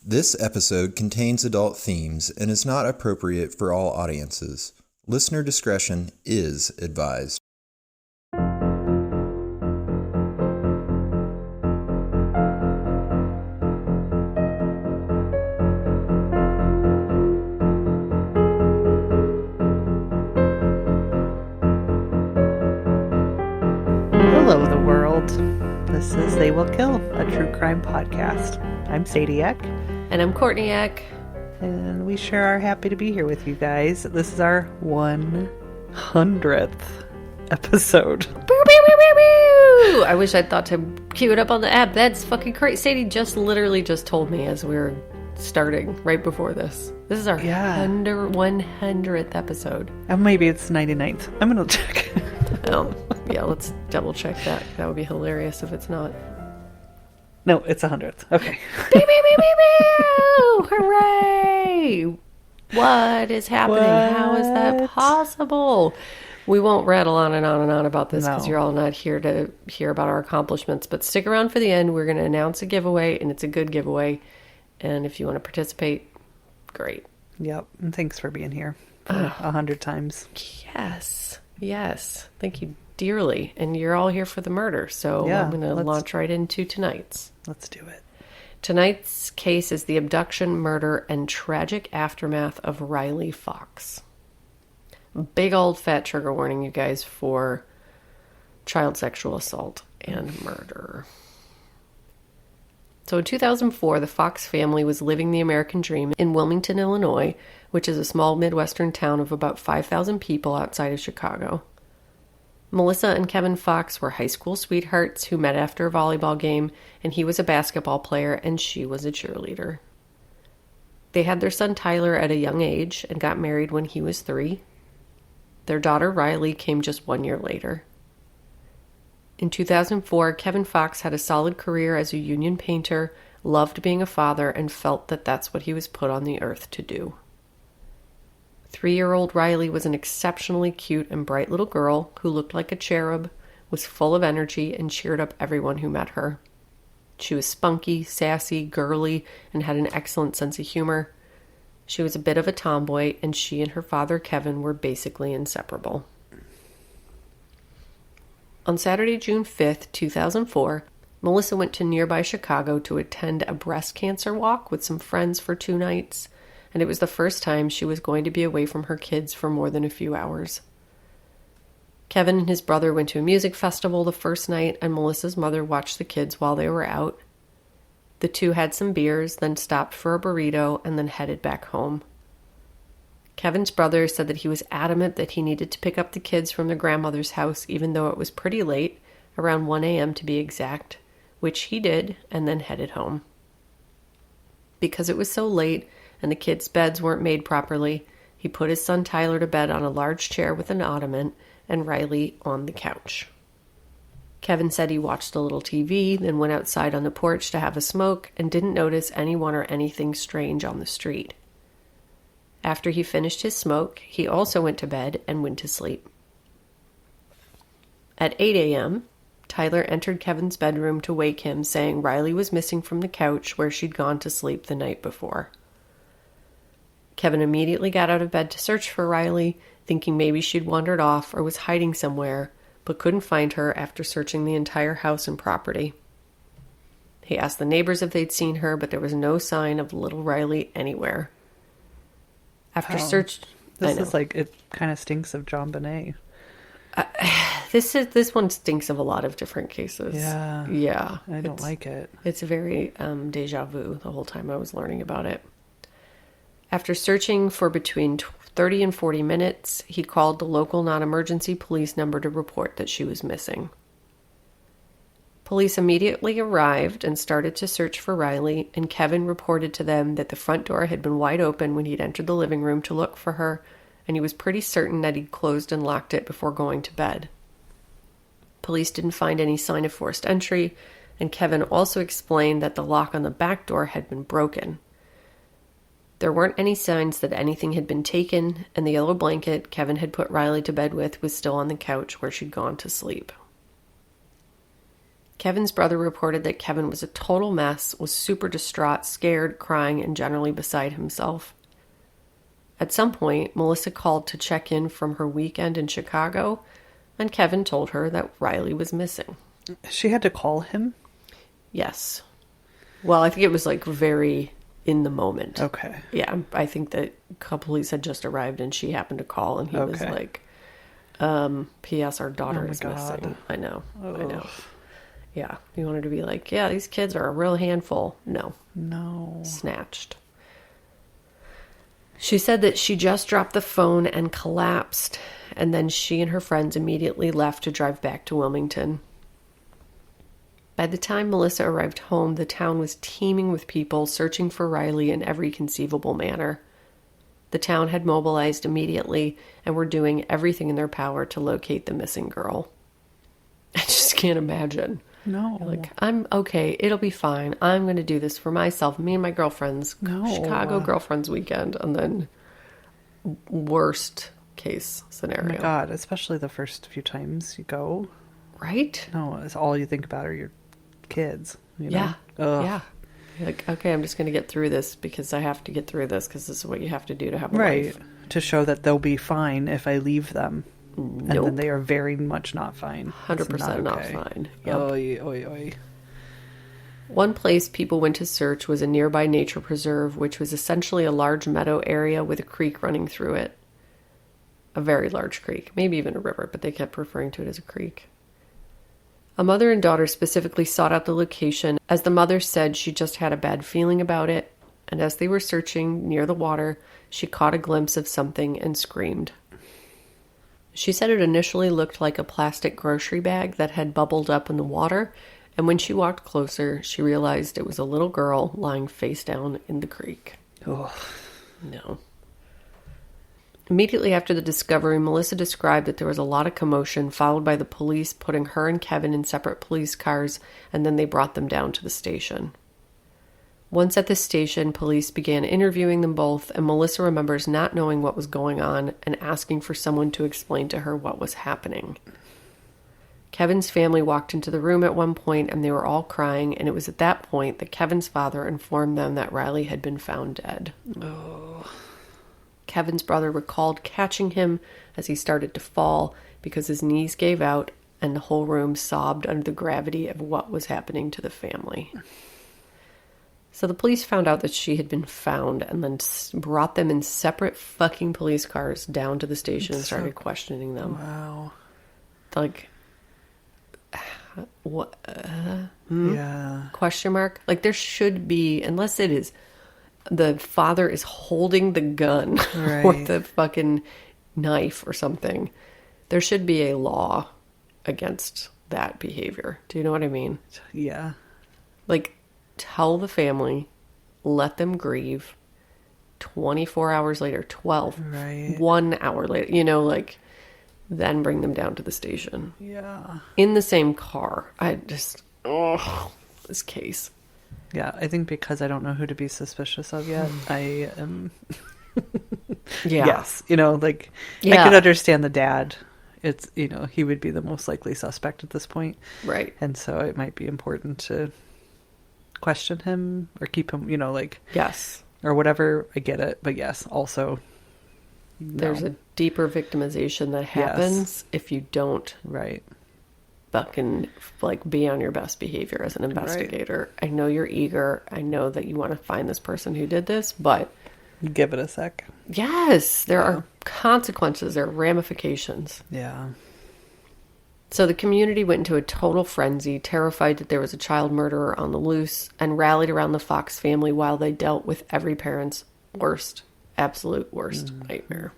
This episode contains adult themes and is not appropriate for all audiences. Listener discretion is advised. Hello, the world. This is They Will Kill, a true crime podcast. I'm Sadie Eck. And I'm Courtney Eck. And we sure are happy to be here with you guys. This is our 100th episode. Boo, boo, boo, boo, boo. I wish I'd thought to cue it up on the app. That's fucking crazy. Sadie literally just told me as we were starting right before this. This is our 100th episode. Maybe it's 99th. I'm going to check. Yeah, let's double check that. That would be hilarious if it's not. No, it's 100th. Okay. Beep, beep, beep, beep, beep. Hooray! What is happening? How is that possible? We won't rattle on and on and on about this because you're all not here to hear about our accomplishments. But stick around for the end. We're going to announce a giveaway, and it's a good giveaway. And if you want to participate, great. Yep. And thanks for being here for 100 times. Yes. Thank you dearly. And you're all here for the murder. So I'm going to launch right into tonight's. Let's do it. Tonight's case is the abduction, murder, and tragic aftermath of Riley Fox. Big old fat trigger warning, you guys, for child sexual assault and murder. So in 2004, the Fox family was living the American dream in Wilmington, Illinois, which is a small Midwestern town of about 5,000 people outside of Chicago. Melissa and Kevin Fox were high school sweethearts who met after a volleyball game, and he was a basketball player and she was a cheerleader. They had their son Tyler at a young age and got married when he was 3. Their daughter Riley came just 1 year later. In 2004, Kevin Fox had a solid career as a union painter, loved being a father, and felt that that's what he was put on the earth to do. 3-year-old Riley was an exceptionally cute and bright little girl who looked like a cherub, was full of energy, and cheered up everyone who met her. She was spunky, sassy, girly, and had an excellent sense of humor. She was a bit of a tomboy, and she and her father, Kevin, were basically inseparable. On Saturday, June 5th, 2004, Melissa went to nearby Chicago to attend a breast cancer walk with some friends for 2 nights, and it was the first time she was going to be away from her kids for more than a few hours. Kevin and his brother went to a music festival the first night, and Melissa's mother watched the kids while they were out. The two had some beers, then stopped for a burrito, and then headed back home. Kevin's brother said that he was adamant that he needed to pick up the kids from their grandmother's house, even though it was pretty late, around 1 a.m. to be exact, which he did, and then headed home. Because it was so late, and the kids' beds weren't made properly, he put his son Tyler to bed on a large chair with an ottoman, and Riley on the couch. Kevin said he watched a little TV, then went outside on the porch to have a smoke, and didn't notice anyone or anything strange on the street. After he finished his smoke, he also went to bed and went to sleep. At 8 a.m., Tyler entered Kevin's bedroom to wake him, saying Riley was missing from the couch where she'd gone to sleep the night before. Kevin immediately got out of bed to search for Riley, thinking maybe she'd wandered off or was hiding somewhere, but couldn't find her after searching the entire house and property. He asked the neighbors if they'd seen her, but there was no sign of little Riley anywhere. After search... This is like, it kind of stinks of John Bonet. This one stinks of a lot of different cases. Yeah. I don't like it. It's very deja vu the whole time I was learning about it. After searching for between 30 and 40 minutes, he called the local non-emergency police number to report that she was missing. Police immediately arrived and started to search for Riley, and Kevin reported to them that the front door had been wide open when he'd entered the living room to look for her, and he was pretty certain that he'd closed and locked it before going to bed. Police didn't find any sign of forced entry, and Kevin also explained that the lock on the back door had been broken. There weren't any signs that anything had been taken, and the yellow blanket Kevin had put Riley to bed with was still on the couch where she'd gone to sleep. Kevin's brother reported that Kevin was a total mess, was super distraught, scared, crying, and generally beside himself. At some point, Melissa called to check in from her weekend in Chicago, and Kevin told her that Riley was missing. She had to call him? Yes. Well, I think it was like very in the moment. Okay. Yeah, I think that police had just arrived and she happened to call and he was like, P.S. our daughter is missing. I know. Yeah. He wanted to be like, yeah, these kids are a real handful. No. Snatched. She said that she just dropped the phone and collapsed, and then she and her friends immediately left to drive back to Wilmington. By the time Melissa arrived home, the town was teeming with people searching for Riley in every conceivable manner. The town had mobilized immediately and were doing everything in their power to locate the missing girl. I just can't imagine. No. You're like, I'm okay. It'll be fine. I'm going to do this for myself. Me and my girlfriends. No. Chicago girlfriends weekend. And then worst case scenario. Oh my God. Especially the first few times you go. Right? No, it's all you think about are your kids. You know? Yeah. Ugh. Yeah. You're like, okay, I'm just going to get through this because I have to get through this because this is what you have to do to have a life. To show that they'll be fine if I leave them. Nope. And then they are very much not fine. 100% not fine. Yep. Oy, oy, oy. One place people went to search was a nearby nature preserve, which was essentially a large meadow area with a creek running through it. A very large creek, maybe even a river, but they kept referring to it as a creek. A mother and daughter specifically sought out the location, as the mother said she just had a bad feeling about it, and as they were searching near the water, she caught a glimpse of something and screamed. She said it initially looked like a plastic grocery bag that had bubbled up in the water, and when she walked closer, she realized it was a little girl lying face down in the creek. Ugh. No. Immediately after the discovery, Melissa described that there was a lot of commotion, followed by the police putting her and Kevin in separate police cars, and then they brought them down to the station. Once at the station, police began interviewing them both, and Melissa remembers not knowing what was going on and asking for someone to explain to her what was happening. Kevin's family walked into the room at one point, and they were all crying, and it was at that point that Kevin's father informed them that Riley had been found dead. Oh. Kevin's brother recalled catching him as he started to fall because his knees gave out, and the whole room sobbed under the gravity of what was happening to the family. So the police found out that she had been found and then brought them in separate fucking police cars down to the station and started questioning them. Wow. Like, what? Yeah. Question mark? Like, there should be, unless it is, the father is holding the gun or the fucking knife or something. There should be a law against that behavior. Do you know what I mean? Yeah. Like, tell the family, let them grieve. 24 hours later, 12, 1 hour later, you know, like, then bring them down to the station. Yeah. In the same car. I just, this case. Yeah, I think because I don't know who to be suspicious of yet, I am... Yes, you know, like, I could understand the dad. It's, you know, he would be the most likely suspect at this point. Right. And so it might be important to question him or keep him, you know, like... Yes. Or whatever. I get it. But yes, also... No. There's a deeper victimization that happens if you don't... Right. Fucking, like, be on your best behavior as an investigator. Right. I know you're eager. I know that you want to find this person who did this, but... Give it a sec. Yes, there are consequences. There are ramifications. Yeah. So the community went into a total frenzy, terrified that there was a child murderer on the loose, and rallied around the Fox family while they dealt with every parent's worst, absolute worst nightmare.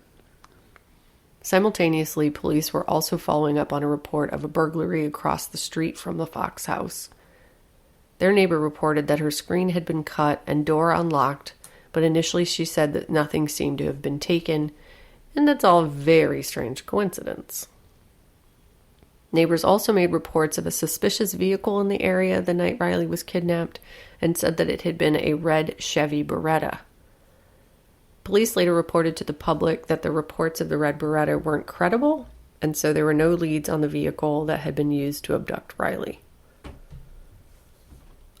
Simultaneously, police were also following up on a report of a burglary across the street from the Fox house. Their neighbor reported that her screen had been cut and door unlocked, but initially she said that nothing seemed to have been taken, and that's all a very strange coincidence. Neighbors also made reports of a suspicious vehicle in the area the night Riley was kidnapped, and said that it had been a red Chevy Beretta. Police later reported to the public that the reports of the red Beretta weren't credible, and so there were no leads on the vehicle that had been used to abduct Riley.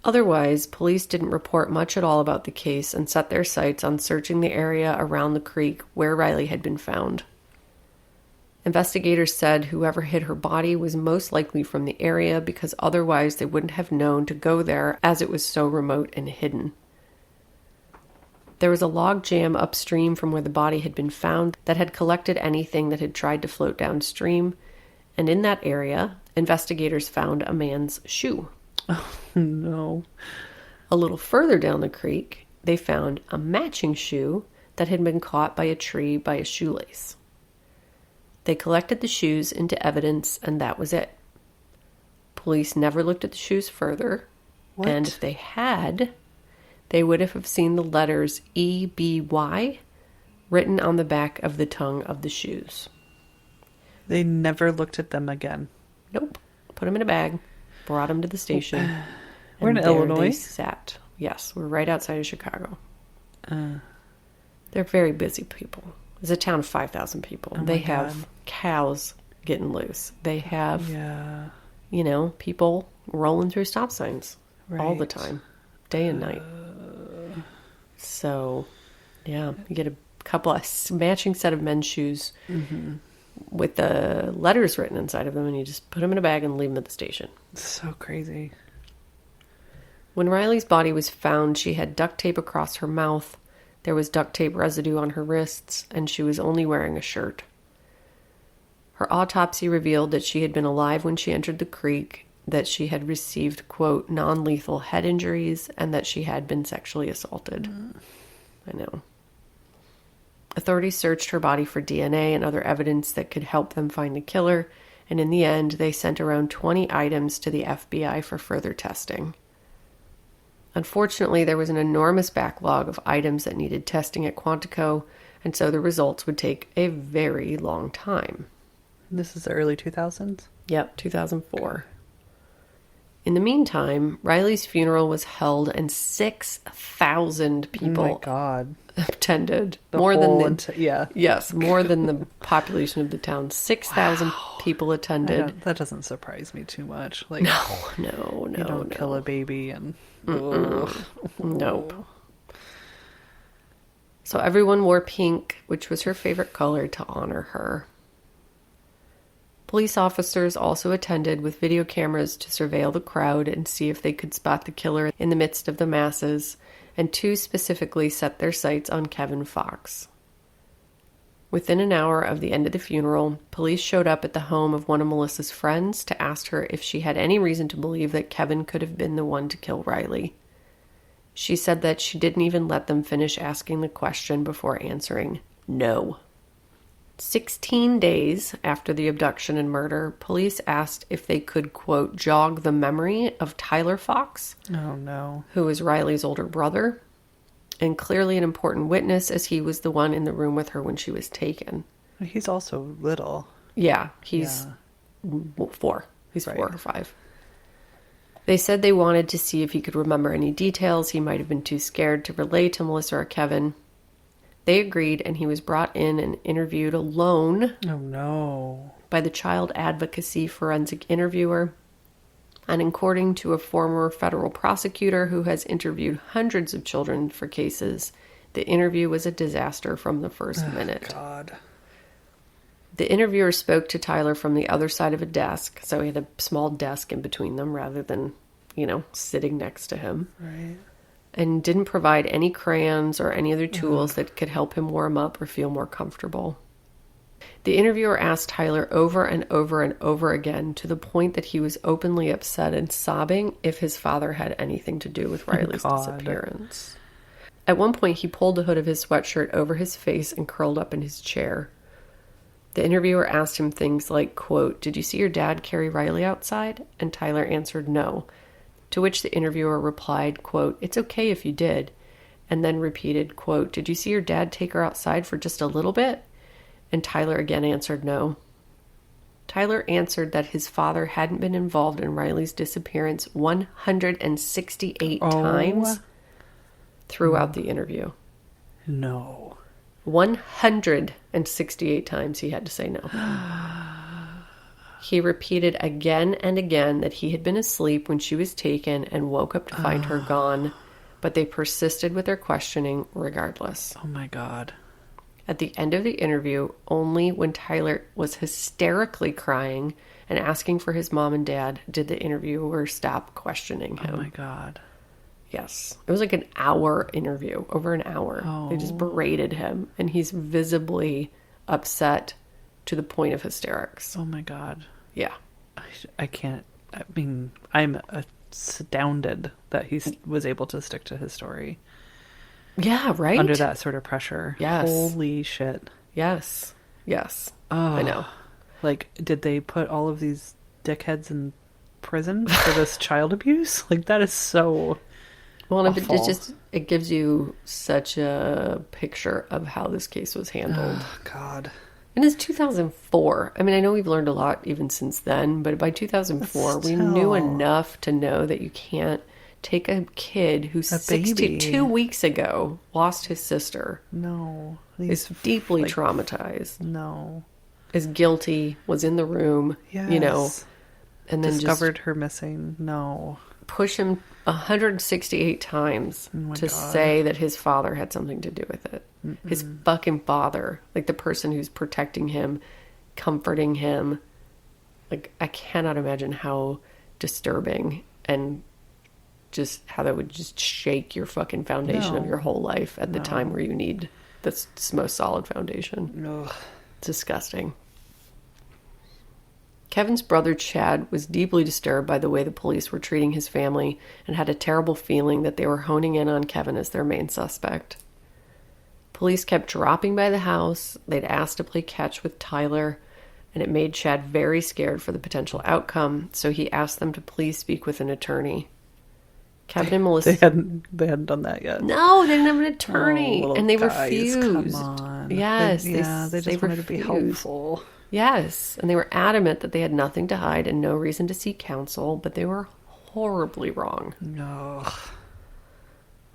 Otherwise, police didn't report much at all about the case and set their sights on searching the area around the creek where Riley had been found. Investigators said whoever hid her body was most likely from the area because otherwise they wouldn't have known to go there as it was so remote and hidden. There was a log jam upstream from where the body had been found that had collected anything that had tried to float downstream, and in that area, investigators found a man's shoe. Oh, no. A little further down the creek, they found a matching shoe that had been caught by a tree by a shoelace. They collected the shoes into evidence, and that was it. Police never looked at the shoes further, and if they had, they would have seen the letters EBY written on the back of the tongue of the shoes. They never looked at them again. Nope. Put them in a bag, brought them to the station. We're in there Illinois? They sat. Yes, we're right outside of Chicago. They're very busy people. It's a town of 5,000 people. They have cows getting loose. They have, people rolling through stop signs all the time, day and night. So, yeah, you get a couple of matching set of men's shoes with the letters written inside of them, and you just put them in a bag and leave them at the station. So crazy. When Riley's body was found, she had duct tape across her mouth. There was duct tape residue on her wrists, and she was only wearing a shirt. Her autopsy revealed that she had been alive when she entered the creek, that she had received, quote, non-lethal head injuries, and that she had been sexually assaulted. I know. Authorities searched her body for DNA and other evidence that could help them find the killer, and in the end, they sent around 20 items to the FBI for further testing. Unfortunately, there was an enormous backlog of items that needed testing at Quantico, and so the results would take a very long time. This is the early 2000s? Yep, 2004. In the meantime, Riley's funeral was held and 6,000 people attended. More than the population of the town. 6,000 people attended. That doesn't surprise me too much. Like, no. You don't kill a baby and... Nope. So everyone wore pink, which was her favorite color, to honor her. Police officers also attended with video cameras to surveil the crowd and see if they could spot the killer in the midst of the masses, and 2 specifically set their sights on Kevin Fox. Within an hour of the end of the funeral, police showed up at the home of one of Melissa's friends to ask her if she had any reason to believe that Kevin could have been the one to kill Riley. She said that she didn't even let them finish asking the question before answering no. 16 days after the abduction and murder, police asked if they could, quote, jog the memory of Tyler Fox. Oh, no. Who was Riley's older brother, and clearly an important witness as he was the one in the room with her when she was taken. He's also little. Yeah, he's 4. He's 4 or 5. They said they wanted to see if he could remember any details he might have been too scared to relay to Melissa or Kevin. They agreed, and he was brought in and interviewed alone. Oh, no. By the child advocacy forensic interviewer. And according to a former federal prosecutor who has interviewed hundreds of children for cases, the interview was a disaster from the first minute. God. The interviewer spoke to Tyler from the other side of a desk, so he had a small desk in between them rather than, sitting next to him. Right. And didn't provide any crayons or any other tools that could help him warm up or feel more comfortable. The interviewer asked Tyler over and over and over again to the point that he was openly upset and sobbing if his father had anything to do with Riley's disappearance. At one point, he pulled the hood of his sweatshirt over his face and curled up in his chair. The interviewer asked him things like, quote, "Did you see your dad carry Riley outside?" And Tyler answered no. To which the interviewer replied, quote, "It's okay if you did." And then repeated, quote, "Did you see your dad take her outside for just a little bit?" And Tyler again answered no. Tyler answered that his father hadn't been involved in Riley's disappearance 168 times throughout the interview. No. 168 times he had to say no. He repeated again and again that he had been asleep when she was taken and woke up to find her gone, but they persisted with their questioning regardless. Oh my God. At the end of the interview, only when Tyler was hysterically crying and asking for his mom and dad did the interviewer stop questioning him. Oh my God. Yes. It was like an hour interview, over an hour. Oh. They just berated him, and he's visibly upset to the point of hysterics. Oh my God. Yeah. I can't. I mean, I'm astounded that he was able to stick to his story. Yeah, right? Under that sort of pressure. Yes. Holy shit. Yes. Yes. Oh. I know. Like, did they put all of these dickheads in prison for this child abuse? Like, that is so Well, and awful. it gives you such a picture of how this case was handled. Oh, God. And it's 2004. I mean, I know we've learned a lot even since then, but by 2004, we knew Still. enough to know that you can't take a kid who A 62 baby. weeks ago lost his sister, No. is deeply like, traumatized, No. is guilty, was in the room, Yes. you know, and then Discovered her missing. No. just push him 168 times Oh my to God. say that his father had something to do with it. His fucking father, like the person who's protecting him, comforting him. Like, I cannot imagine how disturbing and just how that would just shake your fucking foundation of No. your whole life at the No. time where you need this most solid foundation. Ugh. It's disgusting. Kevin's brother Chad was deeply disturbed by the way the police were treating his family and had a terrible feeling that they were honing in on Kevin as their main suspect. Police kept dropping by the house. They'd asked to play catch with Tyler, and it made Chad very scared for the potential outcome, so he asked them to please speak with an attorney. Kevin and Melissa... They hadn't done that yet. No, they didn't have an attorney, Oh, little and they guys, refused. Come on. Yes, they just wanted to be refused. helpful. Yes, and they were adamant that they had nothing to hide and no reason to seek counsel, but they were horribly wrong. No.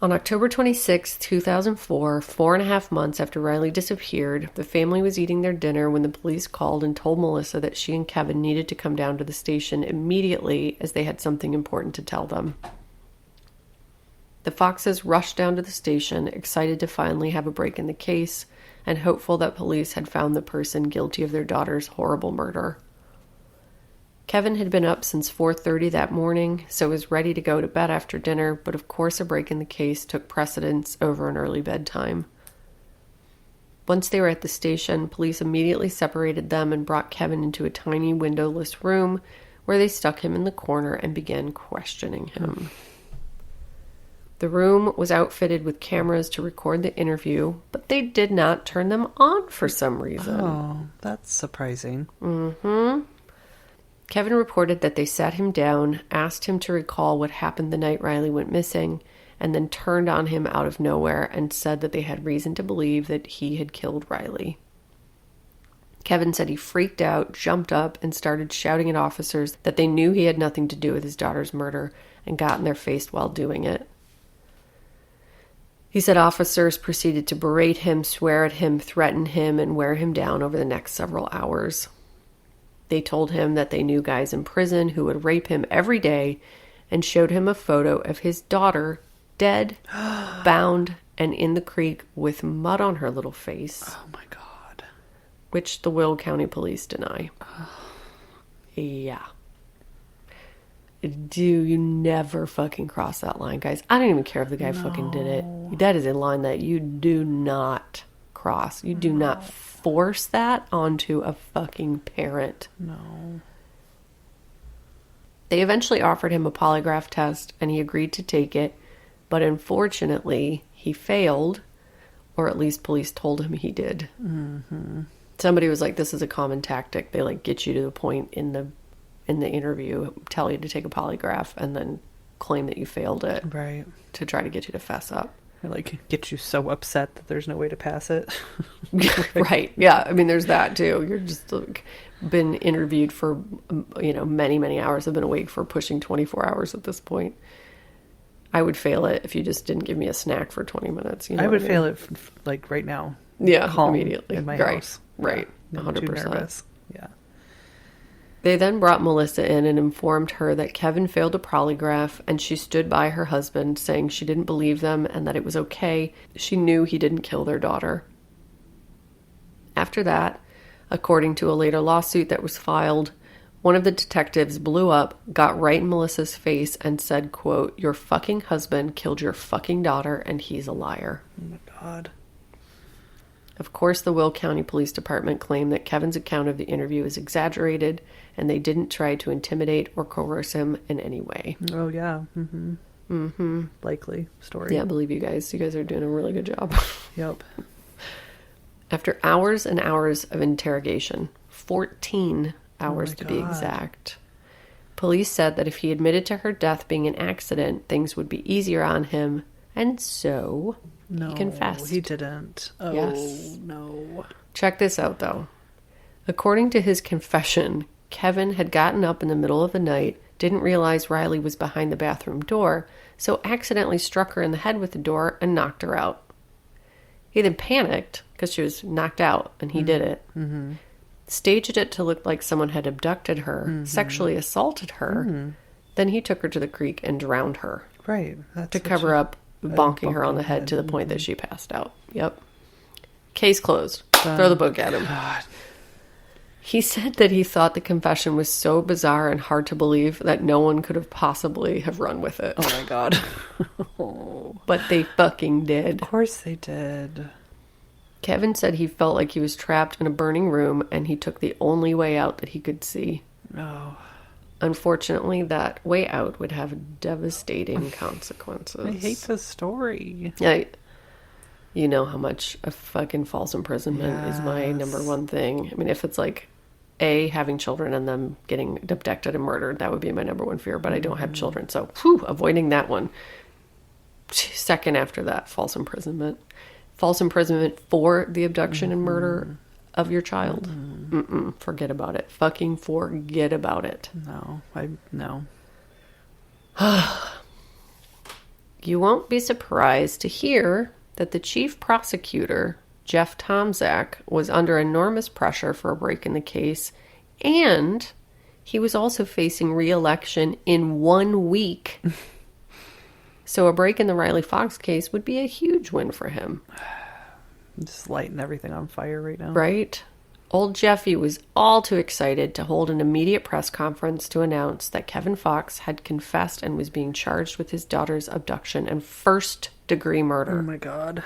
On October 26, 2004, 4.5 months after Riley disappeared, the family was eating their dinner when the police called and told Melissa that she and Kevin needed to come down to the station immediately as they had something important to tell them. The Foxes rushed down to the station, excited to finally have a break in the case, and hopeful that police had found the person guilty of their daughter's horrible murder. Kevin had been up since 4:30 that morning, so was ready to go to bed after dinner, but of course a break in the case took precedence over an early bedtime. Once they were at the station, police immediately separated them and brought Kevin into a tiny windowless room where they stuck him in the corner and began questioning him. The room was outfitted with cameras to record the interview, but they did not turn them on for some reason. Oh, that's surprising. Kevin reported that they sat him down, asked him to recall what happened the night Riley went missing, and then turned on him out of nowhere and said that they had reason to believe that he had killed Riley. Kevin said he freaked out, jumped up, and started shouting at officers that they knew he had nothing to do with his daughter's murder and got in their face while doing it. He said officers proceeded to berate him, swear at him, threaten him, and wear him down over the next several hours. They told him that they knew guys in prison who would rape him every day and showed him a photo of his daughter dead, bound, and in the creek with mud on her little face, Oh my God. which the Will County Police deny. Yeah. Do you never fucking cross that line, guys? I don't even care if the guy fucking did it. That is a line that you do not cross. You do not force that onto a fucking parent. No. They eventually offered him a polygraph test, and he agreed to take it, but unfortunately, he failed, or at least police told him he did. Somebody was like, this is a common tactic. They, like, get you to the point in the interview, tell you to take a polygraph, and then claim that you failed it Right. to try to get you to fess up. Or like get you so upset that there's no way to pass it. Right. Yeah. I mean, there's that too. You're just like, been interviewed for, many, many hours. I've been awake for pushing 24 hours at this point. I would fail it if you just didn't give me a snack for 20 minutes. You know I would what fail it like right now. Yeah, Calm immediately. in my Right. house. Right. Yeah, 100%. Too nervous. Yeah. They then brought Melissa in and informed her that Kevin failed a polygraph, and she stood by her husband, saying she didn't believe them and that it was okay. She knew he didn't kill their daughter. After that, according to a later lawsuit that was filed, one of the detectives blew up, got right in Melissa's face, and said, quote, "Your fucking husband killed your fucking daughter, and he's a liar." Oh my God. Of course, the Will County Police Department claimed that Kevin's account of the interview is exaggerated, and they didn't try to intimidate or coerce him in any way. Oh, yeah. Likely story. Yeah, I believe you guys. You guys are doing a really good job. Yep. After hours and hours of interrogation, 14 hours to be God. exact, police said that if he admitted to her death being an accident, things would be easier on him, and so No, he confessed. he didn't. Oh, Yes. no. Check this out, though. According to his confession, Kevin had gotten up in the middle of the night, didn't realize Riley was behind the bathroom door, so accidentally struck her in the head with the door and knocked her out. He then panicked because she was knocked out, and he did it. Staged it to look like someone had abducted her, sexually assaulted her. Then he took her to the creek and drowned her Right. That's to what cover you- up bonking her on the head to the point that she passed out. Yep. Case closed. Throw the book at him. God. He said that he thought the confession was so bizarre and hard to believe that no one could have possibly have run with it. Oh, my God. But they fucking did. Of course they did. Kevin said he felt like he was trapped in a burning room and he took the only way out that he could see. Oh, Unfortunately, that way out would have devastating consequences. I hate this story. You know how much a fucking false imprisonment is my number one thing. I mean, if it's like having children and them getting abducted and murdered, that would be my number one fear, but I don't have children, so avoiding that one. Second after that, false imprisonment. False imprisonment for the abduction and murder of your child. Forget about it. Fucking forget about it. No. You won't be surprised to hear that the chief prosecutor, Jeff Tomczak, was under enormous pressure for a break in the case, and he was also facing re-election in 1 week. So a break in the Riley Fox case would be a huge win for him. I'm just lighting everything on fire right now. Right? Old Jeffy was all too excited to hold an immediate press conference to announce that Kevin Fox had confessed and was being charged with his daughter's abduction and first-degree murder. Oh, my God.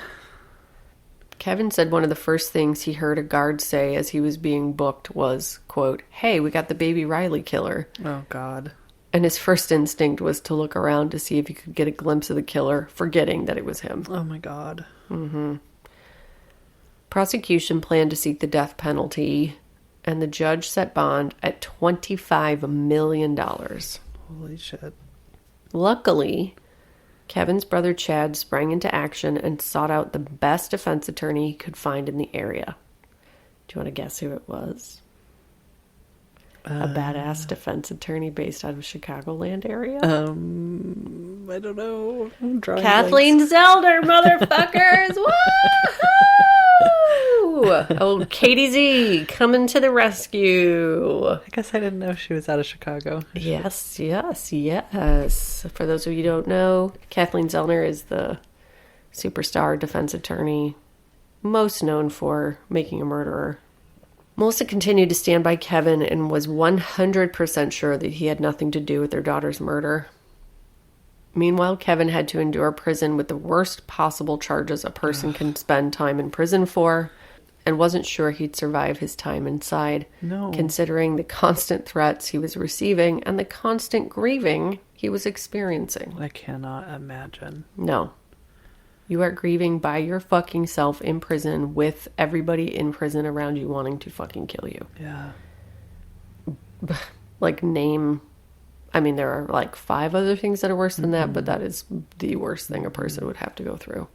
Kevin said one of the first things he heard a guard say as he was being booked was, quote, "Hey, we got the baby Riley killer." Oh, God. And his first instinct was to look around to see if he could get a glimpse of the killer, forgetting that it was him. Oh, my God. Prosecution planned to seek the death penalty, and the judge set bond at $25 million. Holy shit. Luckily, Kevin's brother Chad sprang into action and sought out the best defense attorney he could find in the area. Do you want to guess who it was? A badass defense attorney based out of Chicagoland area? I don't know. I'm drawing Kathleen Zelder, motherfuckers! Woo! Oh, Katie Z, coming to the rescue. I guess I didn't know she was out of Chicago. Yes. For those of you who don't know, Kathleen Zellner is the superstar defense attorney most known for making a murderer. Melissa continued to stand by Kevin and was 100% sure that he had nothing to do with their daughter's murder. Meanwhile, Kevin had to endure prison with the worst possible charges a person can spend time in prison for, and wasn't sure he'd survive his time inside, considering the constant threats he was receiving and the constant grieving he was experiencing. I cannot imagine. No. You are grieving by your fucking self in prison with everybody in prison around you wanting to fucking kill you. Yeah. There are like 5 other things that are worse than that, but that is the worst thing a person would have to go through.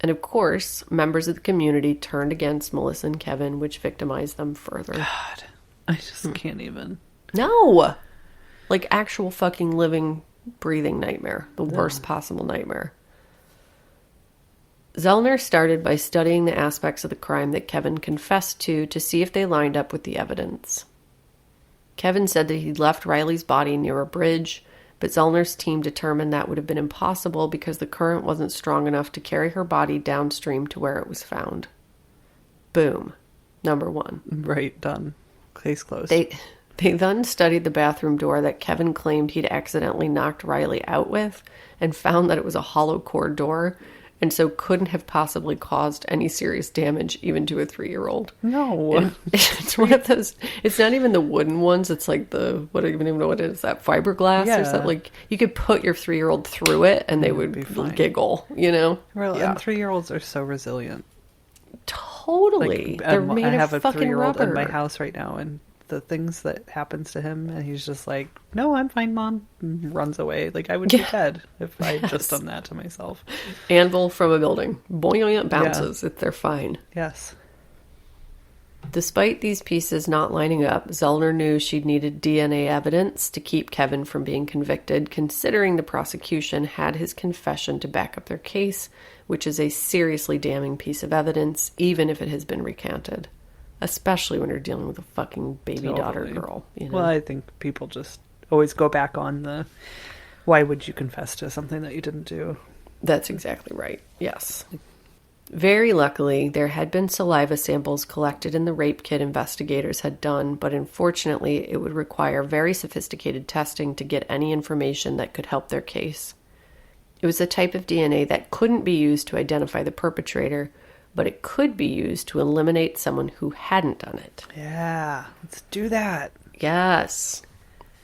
And of course, members of the community turned against Melissa and Kevin, which victimized them further. God. I just can't even. No! Like actual fucking living, breathing nightmare. The worst possible nightmare. Zellner started by studying the aspects of the crime that Kevin confessed to see if they lined up with the evidence. Kevin said that he'd left Riley's body near a bridge, but Zellner's team determined that would have been impossible because the current wasn't strong enough to carry her body downstream to where it was found. Boom. Number 1. Right, done. Case closed. They then studied the bathroom door that Kevin claimed he'd accidentally knocked Riley out with and found that it was a hollow core door and so couldn't have possibly caused any serious damage even to a 3-year-old. No. And it's one of those, it's not even the wooden ones, it's like the, what, I don't even know what it is, that fiberglass or something. Like, you could put your 3-year-old through it and they would giggle, you know? Well, and 3-year-olds are so resilient. Totally. Like, They're made I have of a fucking 3-year-old rubber. in my house right now, and the things that happens to him, and he's just like, no, I'm fine, Mom, and runs away. Like, I would be dead if I had just done that to myself. Anvil from a building. Boing, it bounces. They're fine. Yes. Despite these pieces not lining up, Zellner knew she'd needed DNA evidence to keep Kevin from being convicted, considering the prosecution had his confession to back up their case, which is a seriously damning piece of evidence, even if it has been recanted. Especially when you're dealing with a fucking baby daughter girl. You know? Well, I think people just always go back on the, why would you confess to something that you didn't do? That's exactly right. Yes. Very luckily, there had been saliva samples collected in the rape kit investigators had done, but unfortunately, it would require very sophisticated testing to get any information that could help their case. It was a type of DNA that couldn't be used to identify the perpetrator, but it could be used to eliminate someone who hadn't done it. Yeah, let's do that. Yes.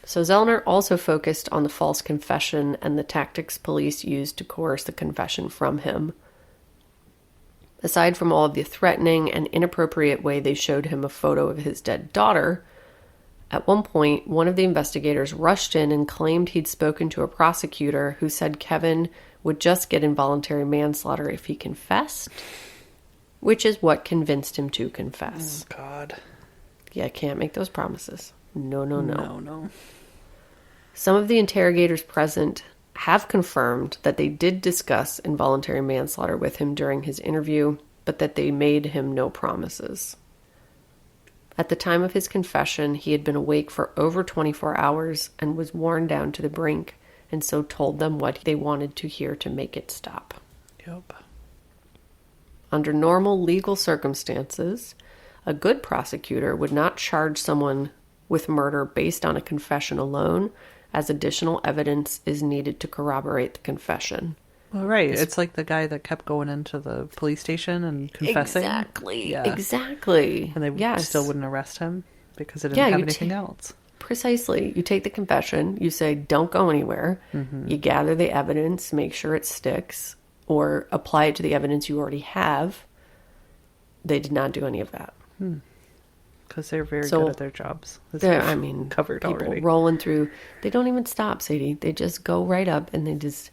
So Zellner also focused on the false confession and the tactics police used to coerce the confession from him. Aside from all of the threatening and inappropriate way they showed him a photo of his dead daughter, at one point, one of the investigators rushed in and claimed he'd spoken to a prosecutor who said Kevin would just get involuntary manslaughter if he confessed, which is what convinced him to confess. Oh, God. Yeah, I can't make those promises. No. No. Some of the interrogators present have confirmed that they did discuss involuntary manslaughter with him during his interview, but that they made him no promises. At the time of his confession, he had been awake for over 24 hours and was worn down to the brink, and so told them what they wanted to hear to make it stop. Yep. Under normal legal circumstances, a good prosecutor would not charge someone with murder based on a confession alone, as additional evidence is needed to corroborate the confession. Well, right. It's like the guy that kept going into the police station and confessing. Exactly. Yeah. Exactly. And they still wouldn't arrest him because it didn't have anything else. Precisely. You take the confession, you say, don't go anywhere. Mm-hmm. You gather the evidence, make sure it sticks, or apply it to the evidence you already have. They did not do any of that. Because they're very good at their jobs. Covered people already. Rolling through. They don't even stop, Sadie. They just go right up and they just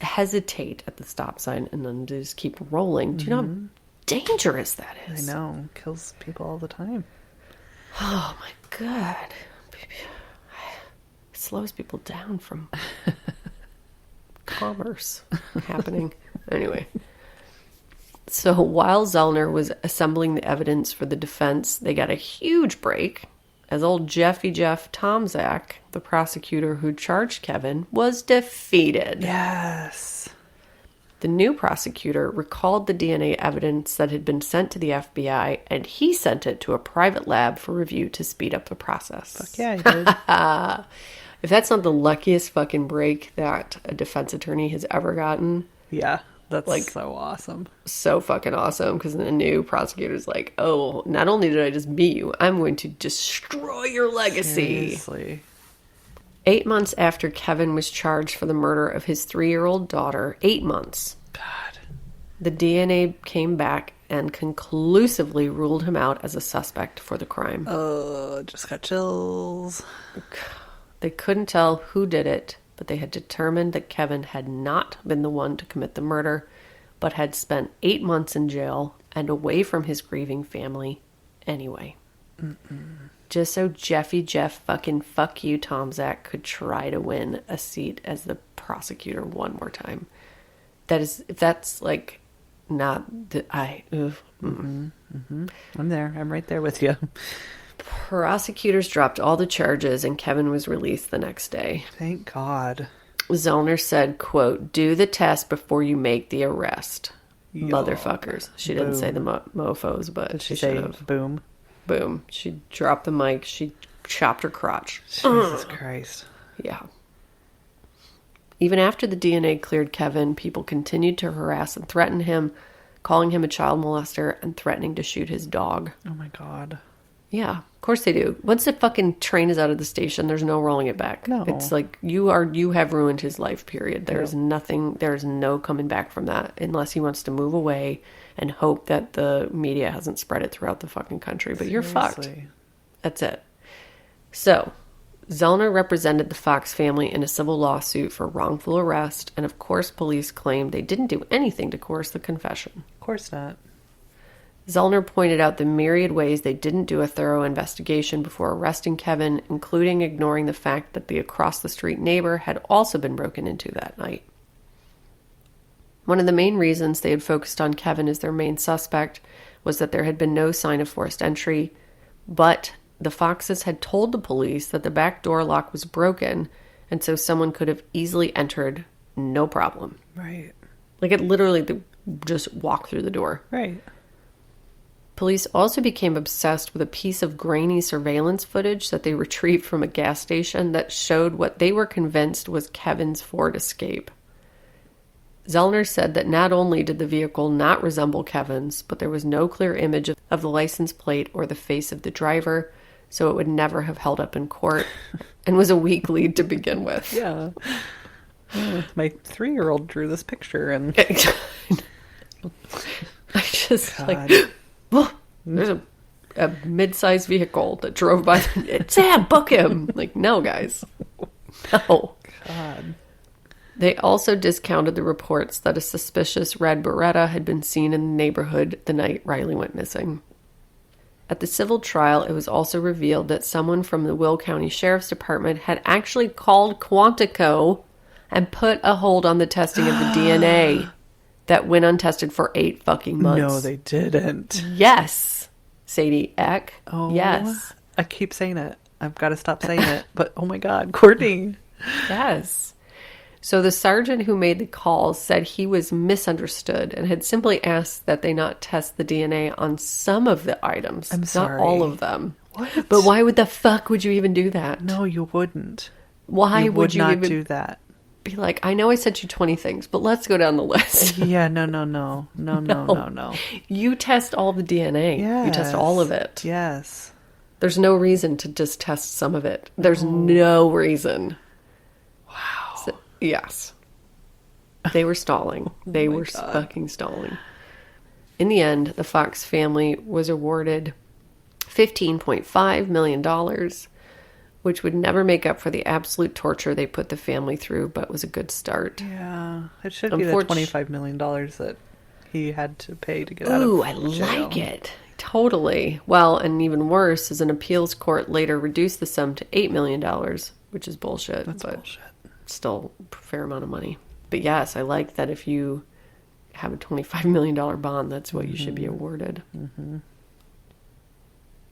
hesitate at the stop sign and then just keep rolling. Do you know how dangerous that is? I know. Kills people all the time. Oh, my God. It slows people down from commerce happening. Anyway. So while Zellner was assembling the evidence for the defense, they got a huge break as old Jeff Tomczak, the prosecutor who charged Kevin, was defeated. Yes. The new prosecutor recalled the DNA evidence that had been sent to the FBI, and he sent it to a private lab for review to speed up the process. Fuck yeah, he did. If that's not the luckiest fucking break that a defense attorney has ever gotten. Yeah. That's so awesome. So fucking awesome, because the new prosecutor's like, oh, not only did I just beat you, I'm going to destroy your legacy. Seriously. 8 months after Kevin was charged for the murder of his 3-year-old daughter, 8 months, God, the DNA came back and conclusively ruled him out as a suspect for the crime. Oh, just got chills. They couldn't tell who did it, but they had determined that Kevin had not been the one to commit the murder, but had spent 8 months in jail and away from his grieving family anyway. Just so Jeff fucking fuck you Tomczak could try to win a seat as the prosecutor one more time. That's like not the I'm there. I'm right there with you. Prosecutors dropped all the charges and Kevin was released the next day. Thank God. Zellner said, quote, "Do the test before you make the arrest." Yo. Motherfuckers. She didn't say the mofos, but Did she should say have. boom? Boom. She dropped the mic. She chopped her crotch. Jesus Christ. Yeah. Even after the DNA cleared Kevin, people continued to harass and threaten him, calling him a child molester and threatening to shoot his dog. Oh my God. Yeah, of course they do. Once the fucking train is out of the station, there's no rolling it back. No. It's like you have ruined his life, period. There's nothing, there's no coming back from that unless he wants to move away and hope that the media hasn't spread it throughout the fucking country. But you're fucked. That's it. So, Zellner represented the Fox family in a civil lawsuit for wrongful arrest, and of course police claimed they didn't do anything to coerce the confession. Of course not. Zellner pointed out the myriad ways they didn't do a thorough investigation before arresting Kevin, including ignoring the fact that the across-the-street neighbor had also been broken into that night. One of the main reasons they had focused on Kevin as their main suspect was that there had been no sign of forced entry, but the Foxes had told the police that the back door lock was broken, and so someone could have easily entered, no problem. Right. Like it literally just walked through the door. Right. Police also became obsessed with a piece of grainy surveillance footage that they retrieved from a gas station that showed what they were convinced was Kevin's Ford Escape. Zellner said that not only did the vehicle not resemble Kevin's, but there was no clear image of the license plate or the face of the driver, so it would never have held up in court, and was a weak lead to begin with. Yeah. My 3-year-old drew this picture and... I just, God. like... Oh, there's a mid-sized vehicle that drove by. Sam, book him. Like, no, guys. No. God. They also discounted the reports that a suspicious red Beretta had been seen in the neighborhood the night Riley went missing. At the civil trial, it was also revealed that someone from the Will County Sheriff's Department had actually called Quantico and put a hold on the testing of the DNA. That went untested for 8 fucking months. No, they didn't. Yes. Sadie Eck. Oh, yes. I keep saying it. I've got to stop saying it. But, oh my God, Courtney. Yes. So the sergeant who made the call said he was misunderstood and had simply asked that they not test the DNA on some of the items. I'm sorry. Not all of them. What? But why would the fuck would you even do that? No, you wouldn't. Why would you not even do that? be like, I know I sent you 20 things, but let's go down the list. Yeah, no. You test all the DNA. Yes. You test all of it. Yes. There's no reason to just test some of it. There's no reason. Wow. So, yes. They were stalling. They were God. fucking stalling. In the end, the Fox family was awarded $15.5 million, which would never make up for the absolute torture they put the family through, but was a good start. Yeah. It should be the $25 million that he had to pay to get out of Ooh, I jail. like it. Totally. Well, and even worse is an appeals court later reduced the sum to $8 million, which is bullshit. That's but bullshit. Still a fair amount of money. But yes, I like that if you have a $25 million bond, that's what you should be awarded. Mm-hmm.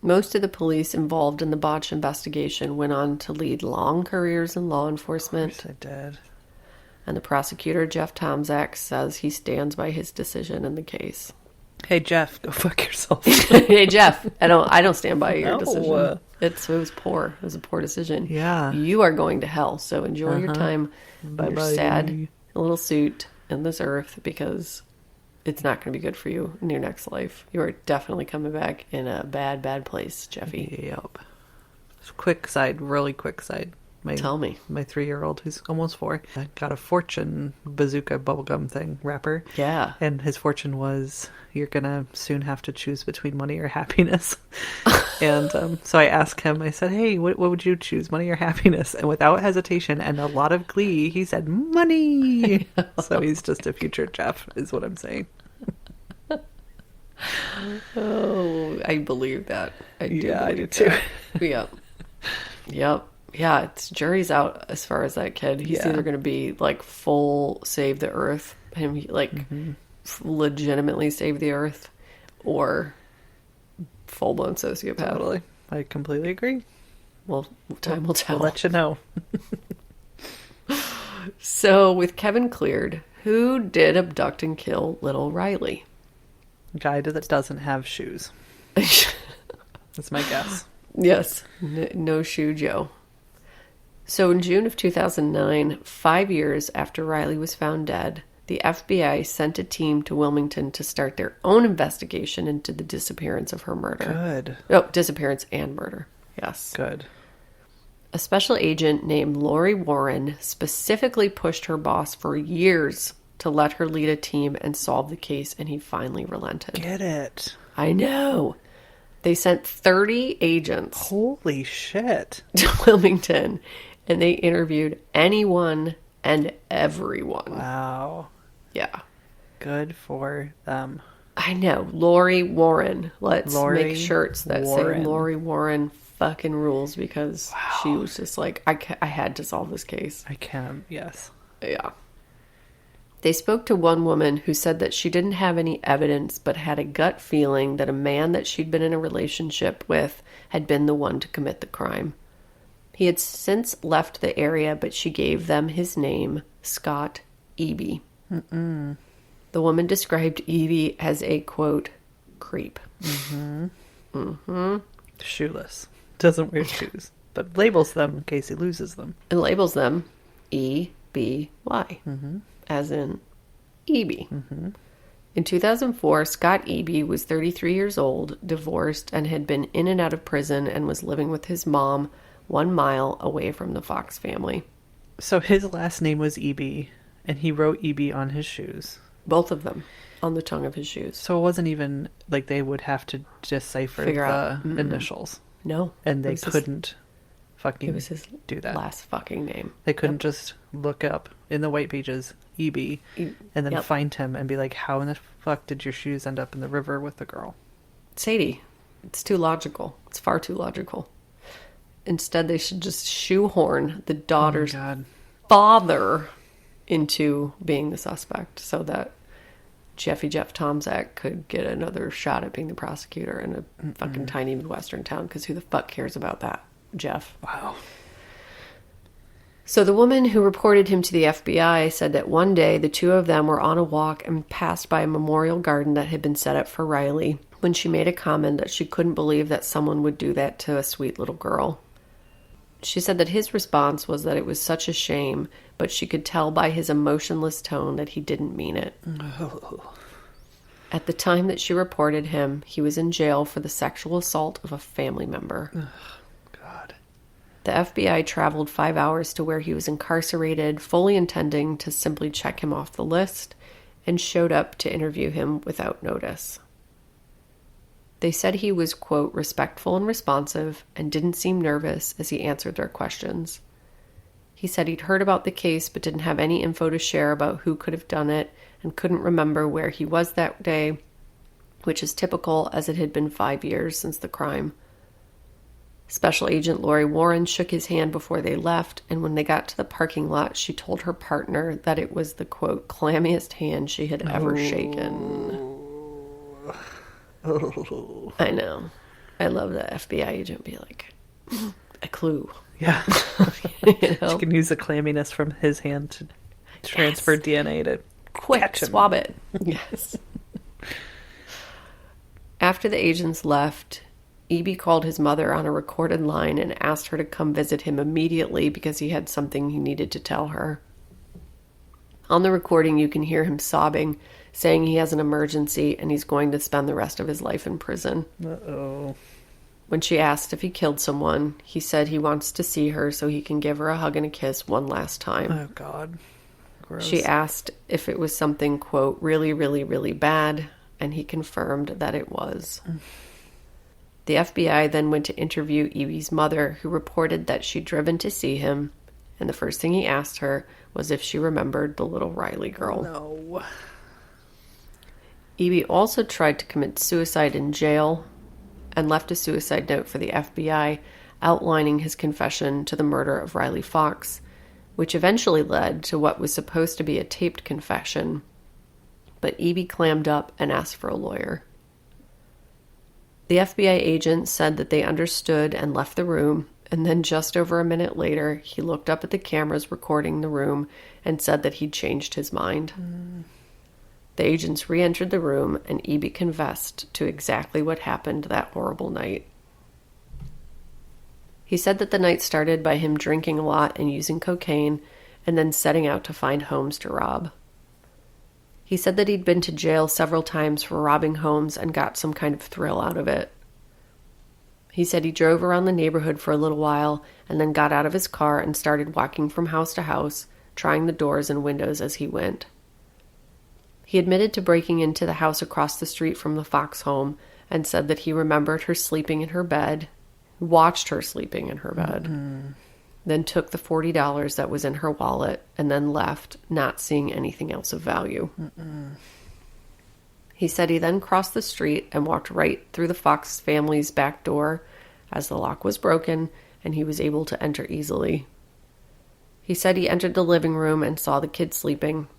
Most of the police involved in the botch investigation went on to lead long careers in law enforcement. Of course I did. And the prosecutor, Jeff Tomczak, says he stands by his decision in the case. Hey, Jeff, go fuck yourself. Hey, Jeff, I don't stand by your No. decision. It was poor. It was a poor decision. Yeah. You are going to hell, so enjoy your time in your Bye-bye. sad little suit in this earth, because it's not going to be good for you in your next life. You are definitely coming back in a bad, bad place, Jeffy. Yep. Really quick side. Tell me. My 3-year-old, who's almost 4, got a Fortune bazooka bubblegum thing, wrapper. Yeah. And his fortune was, you're going to soon have to choose between money or happiness. And so I asked him, I said, hey, what would you choose, money or happiness? And without hesitation and a lot of glee, he said, money. So he's just a future Jeff, is what I'm saying. Oh, I believe that. I do do too. Yep. Yep. Yeah, it's jury's out as far as that kid. He's either going to be like full save the earth, him like legitimately save the earth, or full blown sociopath. Totally. I completely agree. Well, time will tell. We'll let you know. So, with Kevin cleared, who did abduct and kill little Riley? Guy that doesn't have shoes. That's my guess. Yes, no shoe Joe. So in June of 2009, 5 years after Riley was found dead, the FBI sent a team to Wilmington to start their own investigation into the disappearance of her murder. Good. Oh, disappearance and murder. Yes. Good. A special agent named Lori Warren specifically pushed her boss for years to let her lead a team and solve the case, and he finally relented. Get it. I know. They sent 30 agents Holy shit. to Wilmington, and they interviewed anyone and everyone. Wow. Yeah. Good for them. I know. Lori Warren. Let's Lori make shirts that Warren. say Lori Warren fucking rules, because she was just like, I had to solve this case. I can, yes. Yeah. They spoke to one woman who said that she didn't have any evidence but had a gut feeling that a man that she'd been in a relationship with had been the one to commit the crime. He had since left the area, but she gave them his name, Scott Eby. The woman described Eby as a, quote, creep. Shoeless. Doesn't wear shoes. But labels them in case he loses them. And labels them E-B-Y, as in Eby. In 2004, Scott Eby was 33 years old, divorced, and had been in and out of prison and was living with his mom 1 mile away from the Fox family. So his last name was Eby, and he wrote Eby on his shoes. Both of them on the tongue of his shoes. So it wasn't even like they would have to decipher Figure the out. initials. No. And they it was his- couldn't fucking It was his do that. last fucking name. They couldn't just look up in the white pages Eby and then Yep. find him and be like, how in the fuck did your shoes end up in the river with the girl? Sadie, it's too logical. It's far too logical. Instead, they should just shoehorn the daughter's God. father into being the suspect so that Jeff Tomzak could get another shot at being the prosecutor in a fucking tiny Midwestern town, because who the fuck cares about that, Jeff? Wow. So the woman who reported him to the FBI said that one day the two of them were on a walk and passed by a memorial garden that had been set up for Riley when she made a comment that she couldn't believe that someone would do that to a sweet little girl. She said that his response was that it was such a shame, but she could tell by his emotionless tone that he didn't mean it. At the time that she reported him, he was in jail for the sexual assault of a family member. God. The FBI traveled 5 hours to where he was incarcerated, fully intending to simply check him off the list, and showed up to interview him without notice. They said he was, quote, respectful and responsive and didn't seem nervous as he answered their questions. He said he'd heard about the case but didn't have any info to share about who could have done it and couldn't remember where he was that day, which is typical as it had been 5 years since the crime. Special Agent Lori Warren shook his hand before they left, and when they got to the parking lot, she told her partner that it was the, quote, clammiest hand she had ever shaken. I know. I love the FBI agent be like, a clue. Yeah. You know? She can use the clamminess from his hand to transfer DNA to Quick, catch him. swab it. Yes. After the agents left, Eby called his mother on a recorded line and asked her to come visit him immediately because he had something he needed to tell her. On the recording, you can hear him sobbing, saying he has an emergency and he's going to spend the rest of his life in prison. Uh-oh. When she asked if he killed someone, he said he wants to see her so he can give her a hug and a kiss one last time. Oh, God. Gross. She asked if it was something, quote, really, really, really bad, and he confirmed that it was. The FBI then went to interview Eby's mother, who reported that she'd driven to see him, and the first thing he asked her was if she remembered the little Riley girl. No. Eby also tried to commit suicide in jail and left a suicide note for the FBI outlining his confession to the murder of Riley Fox, which eventually led to what was supposed to be a taped confession. But Eby clammed up and asked for a lawyer. The FBI agent said that they understood and left the room, and then just over a minute later, he looked up at the cameras recording the room and said that he'd changed his mind. The agents re-entered the room, and Eby confessed to exactly what happened that horrible night. He said that the night started by him drinking a lot and using cocaine, and then setting out to find homes to rob. He said that he'd been to jail several times for robbing homes and got some kind of thrill out of it. He said he drove around the neighborhood for a little while and then got out of his car and started walking from house to house, trying the doors and windows as he went. He admitted to breaking into the house across the street from the Fox home and said that he remembered her sleeping in her bed, watched her sleeping in her bed, then took the $40 that was in her wallet and then left, not seeing anything else of value. He said he then crossed the street and walked right through the Fox family's back door as the lock was broken and he was able to enter easily. He said he entered the living room and saw the kids sleeping.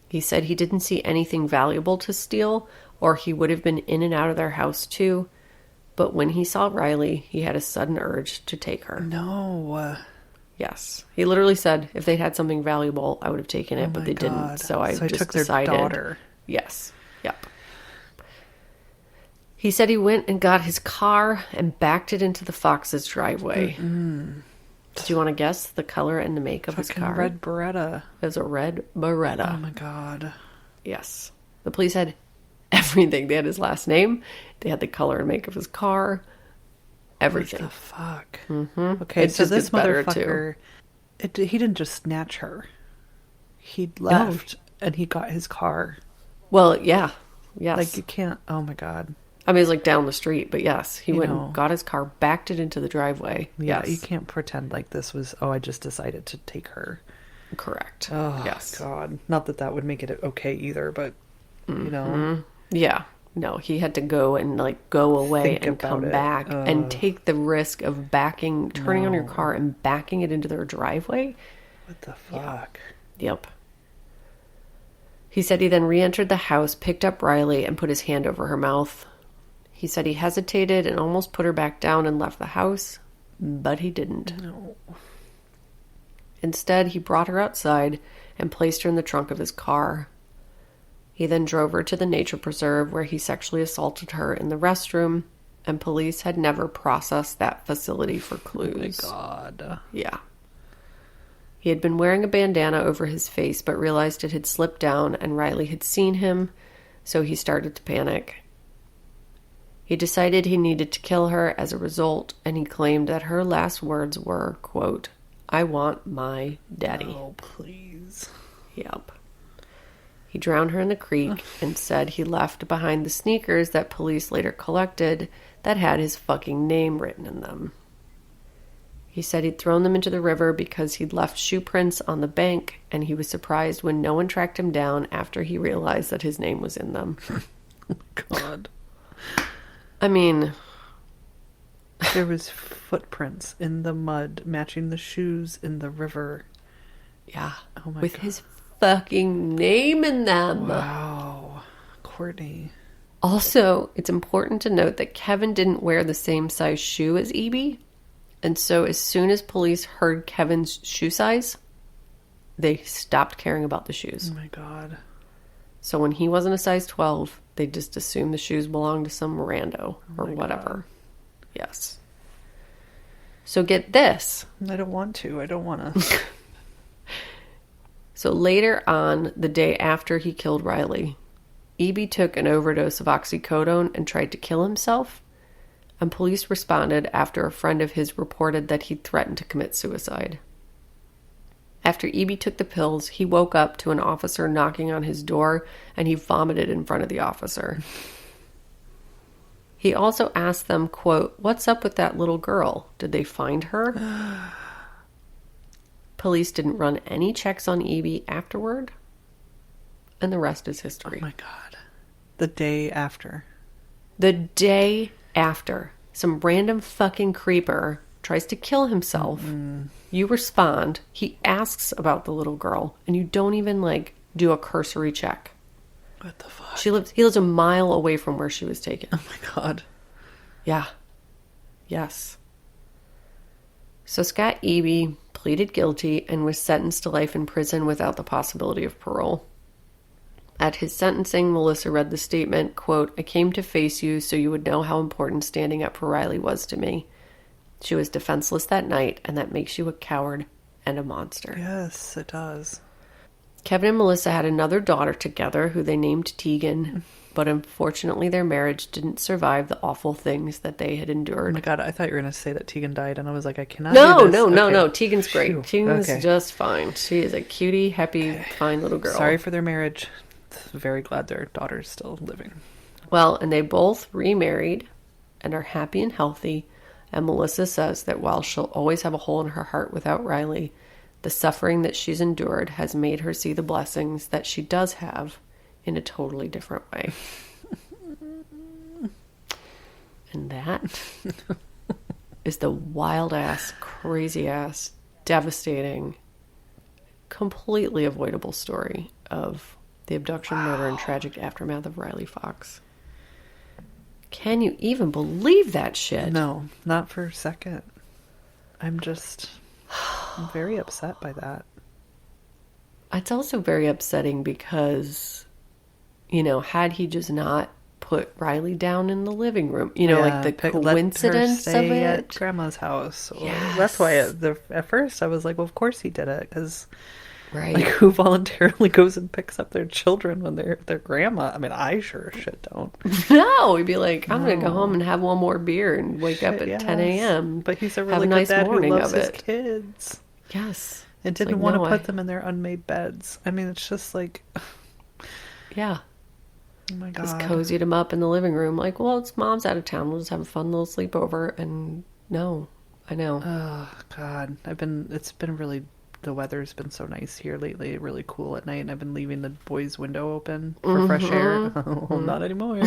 He said he didn't see anything valuable to steal, or he would have been in and out of their house too, but when he saw Riley, he had a sudden urge to take her. No. Yes. He literally said, if they'd had something valuable, I would have taken it, but they didn't. So I just took decided. Their daughter. Yes. Yep. He said he went and got his car and backed it into the Fox's driveway. Did you want to guess the color and the make of his car? Red Beretta. It was a red Beretta. Oh my God. Yes. The police had everything. They had his last name. They had the color and make of his car. Everything. What the fuck? Okay, It so this better, motherfucker, he didn't just snatch her. He left and he got his car. Well, yeah. Yes. Like, you can't, oh my God. I mean, it's like down the street, but yes, he went know. and got his car, backed it into the driveway. Yeah, Yes. you can't pretend like this was, I just decided to take her. Correct. Oh, yes. God. Not that that would make it okay either, but, you know. Yeah. No, he had to go and like go away Think and about come it. back and take the risk of turning on your car and backing it into their driveway. What the fuck? Yep. He said he then re-entered the house, picked up Riley, and put his hand over her mouth. He said he hesitated and almost put her back down and left the house, but he didn't. No. Instead, he brought her outside and placed her in the trunk of his car. He then drove her to the nature preserve where he sexually assaulted her in the restroom, and police had never processed that facility for clues. Oh my God. Yeah. He had been wearing a bandana over his face but realized it had slipped down and Riley had seen him, so he started to panic. He decided he needed to kill her as a result, and he claimed that her last words were, quote, "I want my daddy." Oh, please. Yep. He drowned her in the creek and said he left behind the sneakers that police later collected that had his fucking name written in them. He said he'd thrown them into the river because he'd left shoe prints on the bank, and he was surprised when no one tracked him down after he realized that his name was in them. God. I mean, There was footprints in the mud matching the shoes in the river. yeah, Oh my with God. his fucking name in them. Wow. Courtney. Also, it's important to note that Kevin didn't wear the same size shoe as Eby, and so as soon as police heard Kevin's shoe size, they stopped caring about the shoes. Oh my God. So when he wasn't a size 12, they just assumed the shoes belonged to some rando or my whatever. God. Yes. So get this. I don't want to. I don't want to. So later on, the day after he killed Riley, Eby took an overdose of oxycodone and tried to kill himself, and police responded after a friend of his reported that he threatened to commit suicide. After Eby took the pills, he woke up to an officer knocking on his door, and he vomited in front of the officer. He also asked them, quote, "What's up with that little girl? Did they find her?" Police didn't run any checks on Eby afterward, and the rest is history. Oh my God. The day after. The day after, some random fucking creeper tries to kill himself. You respond. He asks about the little girl, and you don't even, like, do a cursory check. What the fuck? He lives a mile away from where she was taken. Oh my God. Yeah. Yes. So Scott Eby pleaded guilty and was sentenced to life in prison without the possibility of parole. At his sentencing, Melissa read the statement, quote, "I came to face you so you would know how important standing up for Riley was to me. She was defenseless that night, and that makes you a coward and a monster." Yes, it does. Kevin and Melissa had another daughter together who they named Tegan, but unfortunately their marriage didn't survive the awful things that they had Oh endured. my God, I thought you were going to say that Tegan died, and I was like, I cannot No, do this. no. Okay. Tegan's great. Phew. Tegan's Okay. just fine. She is a cutie, happy, fine little girl. Sorry for their marriage. Very glad their daughter's still living. Well, and they both remarried and are happy and healthy. And Melissa says that while she'll always have a hole in her heart without Riley, the suffering that she's endured has made her see the blessings that she does have in a totally different way. And that is the wild-ass, crazy-ass, devastating, completely avoidable story of the abduction, murder, and tragic aftermath of Riley Fox. Can you even believe that shit? No, not for a second. I'm very upset by that. It's also very upsetting because, had he just not put Riley down in the living room, like the coincidence let her of stay it. at grandma's house. Yes. That's why at first I was like, well, of course he did it, because Right. like, who voluntarily goes and picks up their children when they're their grandma? I mean, I sure shit don't. No, he'd be like, I'm going to go No. home and have one more beer and wake up at Shit, 10 a.m. But he's a have really a good nice dad who morning loves of his it. kids Yes. and It's didn't like, want no, to put them in their unmade beds. I mean, it's just like, Yeah. oh my God. Just cozied him up in the living room. Like, well, it's mom's out of town. We'll just have a fun little sleepover. And no, I know. Oh God, the weather's been so nice here lately, really cool at night, and I've been leaving the boys' window open for fresh air. Oh, not anymore.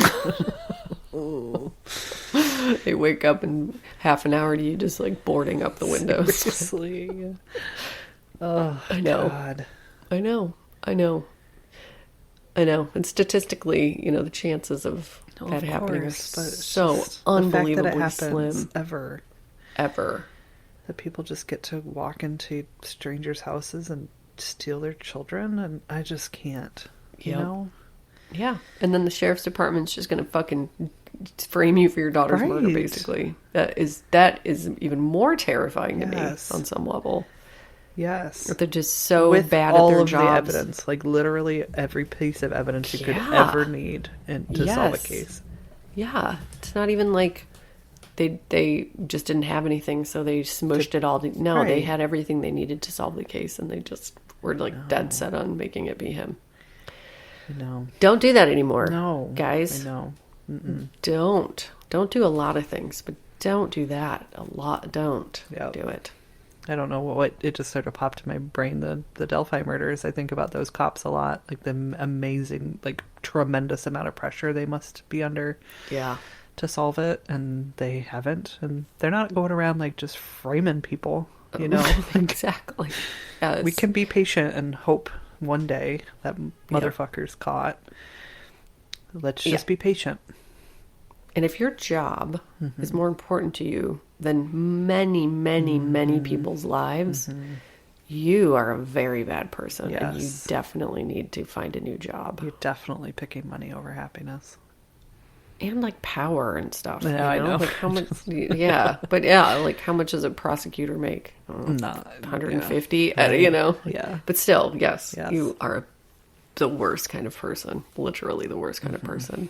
They wake up in half an hour to you just like boarding up the windows. Seriously. Oh, I know. God. I know. And statistically, the chances of that Of happening course, but are it's so just the fact that unbelievably it happens slim. ever. Ever. That people just get to walk into strangers' houses and steal their children, and I just can't. You Yep. know? Yeah. And then the sheriff's department's just going to fucking frame you for your daughter's murder, Right. basically. That is even more terrifying to me Yes. on some level. Yes. That they're just so With bad all at their of jobs. the evidence, like literally every piece of evidence you could Yeah. ever need to solve a Yes. case. Yeah. It's not even like they just didn't have anything, so they smushed it all. No, they Right. had everything they needed to solve the case, and they just were like dead set on making it be him. No. Don't do that anymore. No. Guys. I know. Don't do a lot of things, but don't do that a lot. Don't Yep. do it. I don't know what it just sort of popped in my brain. The Delphi murders. I think about those cops a lot. Like the amazing, like tremendous amount of pressure they must be under Yeah. to solve it, and they haven't, and they're not going around like just framing people. You know, Exactly. Yes. we can be patient and hope one day that motherfucker's caught. Let's just be patient. And if your job is more important to you than many, many, many people's lives, you are a very bad person. And you Yes. definitely need to find a new job. You're definitely picking money over happiness. And like power and stuff. Yeah, I know. Like how much, but yeah, like how much does a prosecutor make? Not 150, Yeah. But still, yes, Yes. you are the worst kind of person. Literally the worst kind of person.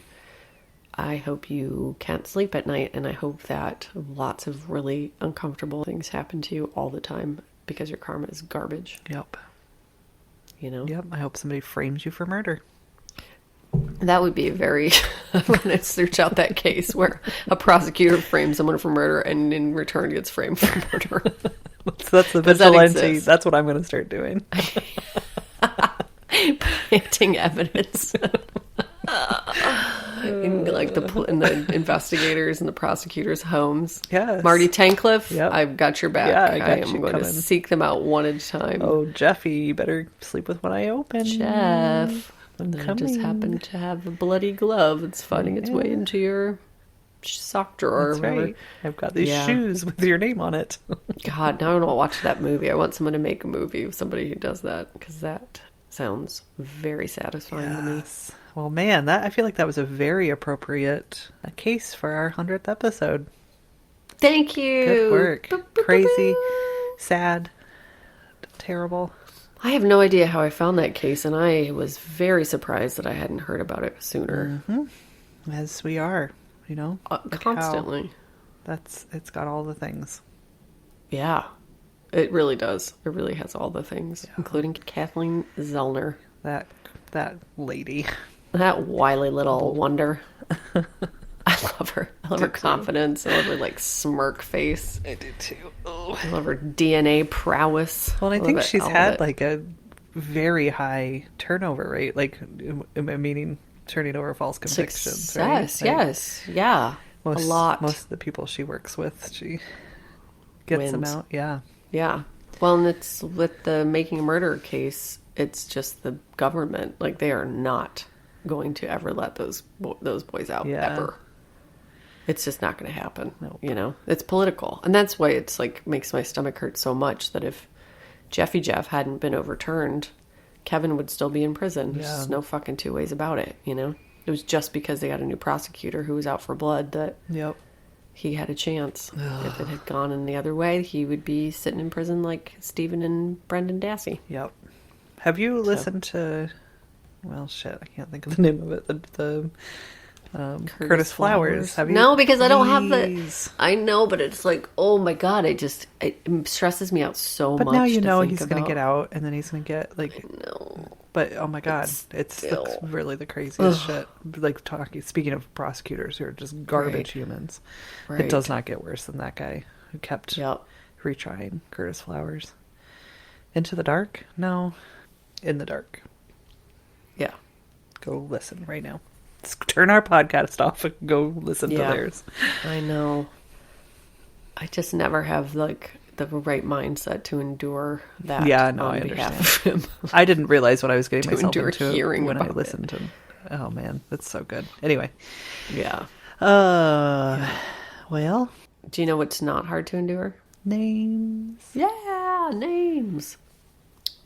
I hope you can't sleep at night, and I hope that lots of really uncomfortable things happen to you all the time because your karma is garbage. Yep. Yep. I hope somebody frames you for murder. That would be I'm going to search out that case where a prosecutor frames someone for murder and in return gets framed for murder. That's the Does that vigilante. exist? That's what I'm going to start doing. Planting evidence. In like in the investigators and the prosecutors' homes. Yes. Marty Tankliff, Yep. I've got your back. Yeah, I got I you am going to coming. seek them out one at a time. Oh, Jeffy, you better sleep with one eye open. Jeff. I'm And then it just coming. happened to have a bloody glove. It's finding its way into your sock drawer or That's whatever. right. I've got these Yeah. shoes with your name on it. God, now I don't watch that movie. I want someone to make a movie with somebody who does that, because that sounds very satisfying to me. Yes. Well, man, I feel like that was a very appropriate case for our 100th episode. Thank you. Good work. Boop, boop, boop, Crazy, boop. sad, terrible. I have no idea how I found that case, and I was very surprised that I hadn't heard about it sooner. As we are, like how Constantly. It's got all the things. Yeah, it really does. It really has all the things, including Kathleen Zellner. That lady. That wily little wonder. I love her. I love her confidence. I love her smirk face. I do too. Oh. I love her DNA prowess. Well, and I think she's all of had it. a very high turnover rate, meaning turning over false convictions. Success, right? yes, yeah, a lot. Most of the people she works with, she gets them Wins. out. Yeah. Yeah. Well, and it's with the Making a Murderer case, it's just the government. They are not going to ever let those boys out, Yeah. ever. It's just not going to happen. Nope. It's political. And that's why it's makes my stomach hurt so much that if Jeffy Jeff hadn't been overturned, Kevin would still be in prison. There's just no fucking two ways about it, It was just because they got a new prosecutor who was out for blood that Yep. he had a chance. If it had gone in the other way, he would be sitting in prison like Stephen and Brendan Dassey. Yep. Have you listened to? Well, shit, I can't think of the name of it. The Curtis Flowers. Have you? No, because I don't have the. Please. I know, but it's oh my god! It stresses me out so But much. now you to know think he's going to about. get out, and then he's going to get No, But oh my god, it's still- really the craziest shit. Speaking of prosecutors who are just garbage Right. humans, Right. it does not get worse than that guy who kept Yep. retrying Curtis Flowers. Into the Dark? No, In the Dark. Yeah. Go listen right now. Turn our podcast off and go listen to Yeah. theirs. I know. I just never have the right mindset to endure that. Yeah, no, on I behalf of him. I didn't realize what I was getting To myself endure into hearing when I about listened to. Oh man, that's so good. Anyway, Yeah. well, Do you know what's not hard to endure? names. Yeah, names.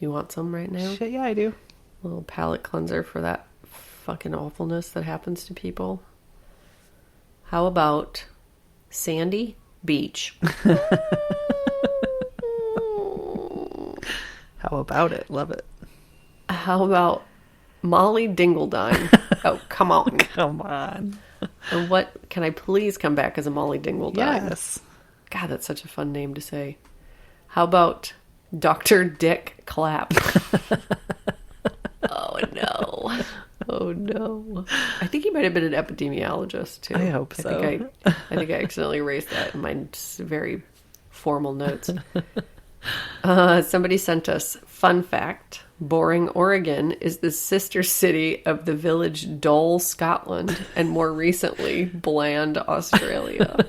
You want some right now? Shit, yeah, I do. A little palate cleanser for that fucking awfulness that happens to people. How about Sandy Beach? How about it? Love it. How about Molly Dingledine? Oh, come on. Come on. And what can I please come back as a Molly Dingledine? Yes. God, that's such a fun name to say. How about Dr. Dick Clapp? Oh no. Oh no. I think he might have been an epidemiologist too. I hope so. I think I accidentally erased that in my very formal notes. Somebody sent us, fun fact, Boring, Oregon is the sister city of the village Dole, Scotland, and more recently, Bland, Australia.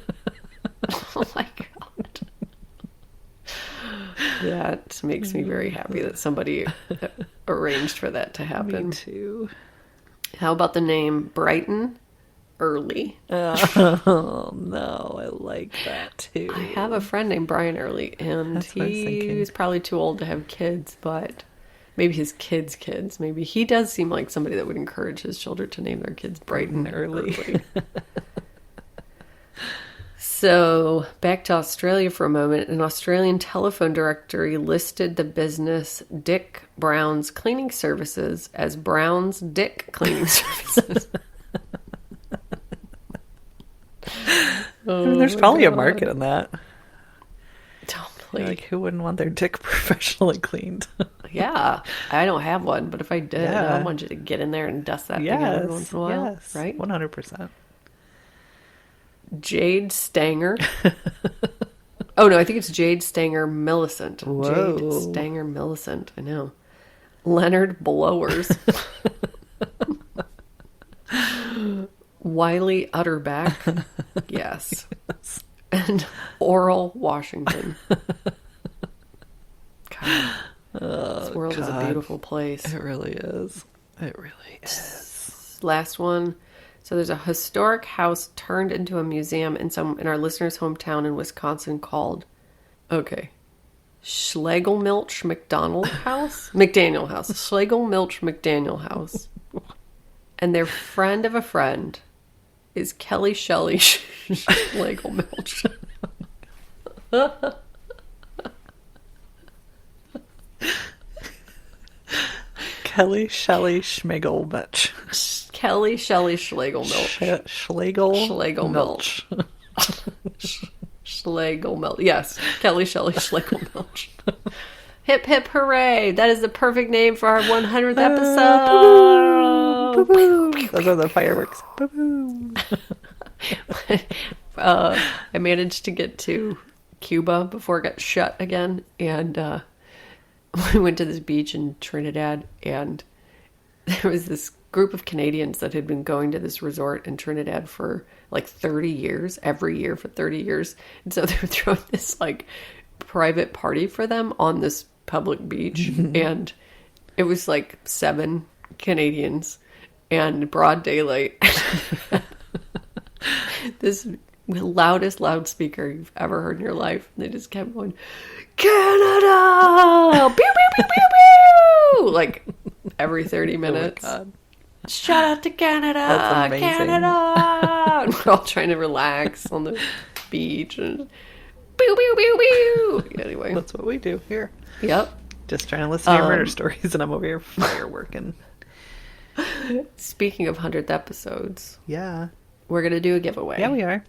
Oh my god. That makes me very happy that somebody arranged for that to happen. Me too. How about the name Brighton Early? Oh no, I like that too. I have a friend named Brian Early, and That's what I was thinking. he's probably too old to have kids, but maybe his kids' kids. Maybe he does seem like somebody that would encourage his children to name their kids Brighton Early. So, back to Australia for a moment. An Australian telephone directory listed the business Dick Brown's Cleaning Services as Brown's Dick Cleaning Services. I mean, there's probably a market in that. Totally. Like, who wouldn't want their dick professionally cleaned? Yeah, I don't have one, but if I did, Yeah. I want you to get in there and dust that thing out every once in a while, yes, right? 100%. Jade Stanger. Oh no, I think it's Jade Stanger Millicent. Whoa. Jade Stanger Millicent. I know. Leonard Blowers. Wiley Utterback. Yes. And Oral Washington. God. This world is a God. beautiful place. It really is. It really is. Last one. So there's a historic house turned into a museum in our listener's hometown in Wisconsin called, Schlegelmilch McDonald House? McDaniel House. Schlegelmilch McDaniel House. And their friend of a friend is Kelly Shelley Schlegelmilch. Kelly Shelley Schmegelmilch. Kelly Shelley Schlegelmilch. Schlegelmilch. Schlegelmilch. Yes, Kelly Shelley Schlegelmilch. Hip hip hooray! That is the perfect name for our 100th episode. Those are the fireworks. I managed to get to Cuba before it got shut again, and we went to this beach in Trinidad, and there was this group of Canadians that had been going to this resort in Trinidad for like 30 years, every year for 30 years. And so they were throwing this like private party for them on this public beach. And it was like 7 Canadians and broad daylight. This loudest loudspeaker you've ever heard in your life. And they just kept going, Canada! Pew, pew, pew, pew, pew! Like every 30 minutes. Oh my God. Shout out to Canada! That's amazing. Canada! And we're all trying to relax on the beach and pew, pew, pew, pew! Anyway. That's what we do here. Yep. Just trying to listen to your murder stories, and I'm over here fireworking. Speaking of 100th episodes, Yeah. we're going to do a giveaway. Yeah, we are.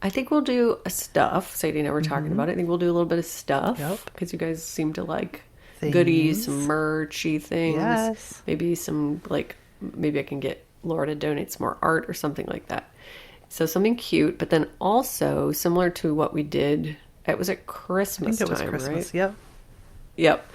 I think we'll do a stuff. Sadie and I were talking about it. I think we'll do a little bit of stuff. Yep. Because you guys seem to like Things. goodies, some merchy things. Yes. Maybe some, like, maybe I can get Laura to donate some more art or something like that. So something cute, but then also similar to what we did. It was at I Christmas think it was time, Christmas. right? Yep. Yep.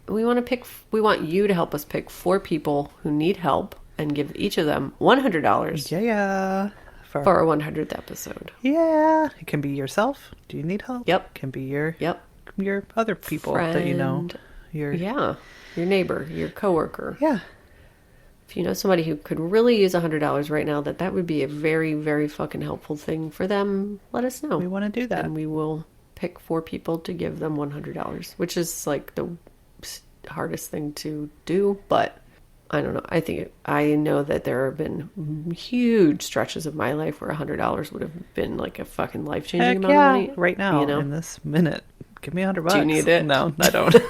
We want you to help us pick 4 people who need help and give each of them $100 Yeah. for our 100th episode. Yeah. It can be yourself. Do you need help? Yep. It can be your other people that you know. Friend. Your Yeah. Your neighbor, your coworker. Yeah. If you know somebody who could really use $100 right now, that would be a very, very fucking helpful thing for them, let us know. We want to do that. And we will pick 4 people to give them $100, which is like the hardest thing to do, but I don't know. I know that there have been huge stretches of my life where $100 would have been like a fucking life-changing amount of money. Right now, you know? in this minute. Give me $100. Do you need it? No, I don't. Do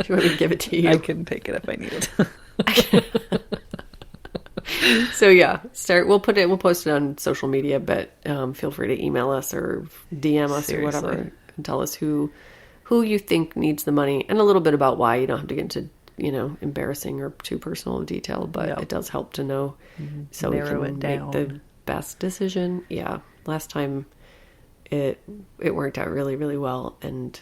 you want me to give it to you? I can take it if I need it. So yeah, we'll post it on social media, but feel free to email us or DM us or whatever and tell us who you think needs the money and a little bit about why. You don't have to get into, embarrassing or too personal of detail, but It does help to know so Narrow we can it down. make the best decision. Yeah. Last time it worked out really, really well and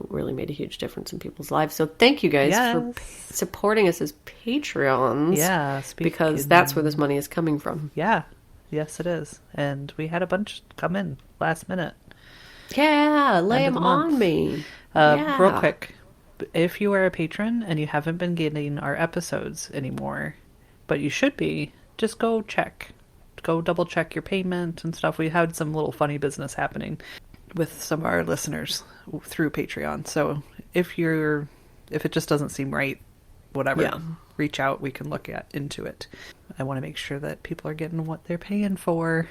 really made a huge difference in people's lives. So thank you guys for supporting us as Patreons. Yeah. Because that's where this money is coming from. Yeah. Yes, it is. And we had a bunch come in last minute. Yeah, lay End of them the month. on me. Real quick, if you are a patron and you haven't been getting our episodes anymore, but you should be, just go check. Go double check your payment and stuff. We had some little funny business happening with some of our listeners through Patreon. So if it just doesn't seem right, whatever, reach out. We can look into it. I want to make sure that people are getting what they're paying for.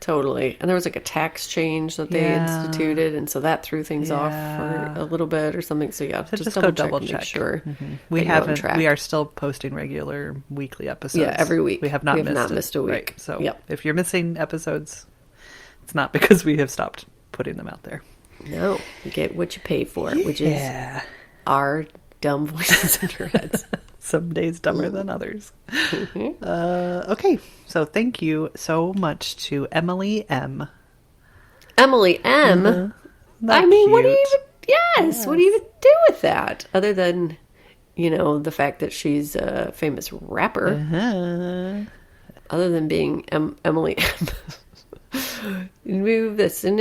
Totally. And there was like a tax change that they instituted, and so that threw things off for a little bit or something. So just go double check. Make sure. We haven't. We are still posting regular weekly episodes. Yeah, every week. We have not missed a week. Right. So if you're missing episodes, it's not because we have stopped putting them out there. No, you get what you pay for, which is our dumb voices in your heads. Some days dumber than others. Okay, so thank you so much to Emily M. Emily M? I mean, what do you even... What do you even do with that? Other than, the fact that she's a famous rapper. Other than being Emily M. Move this and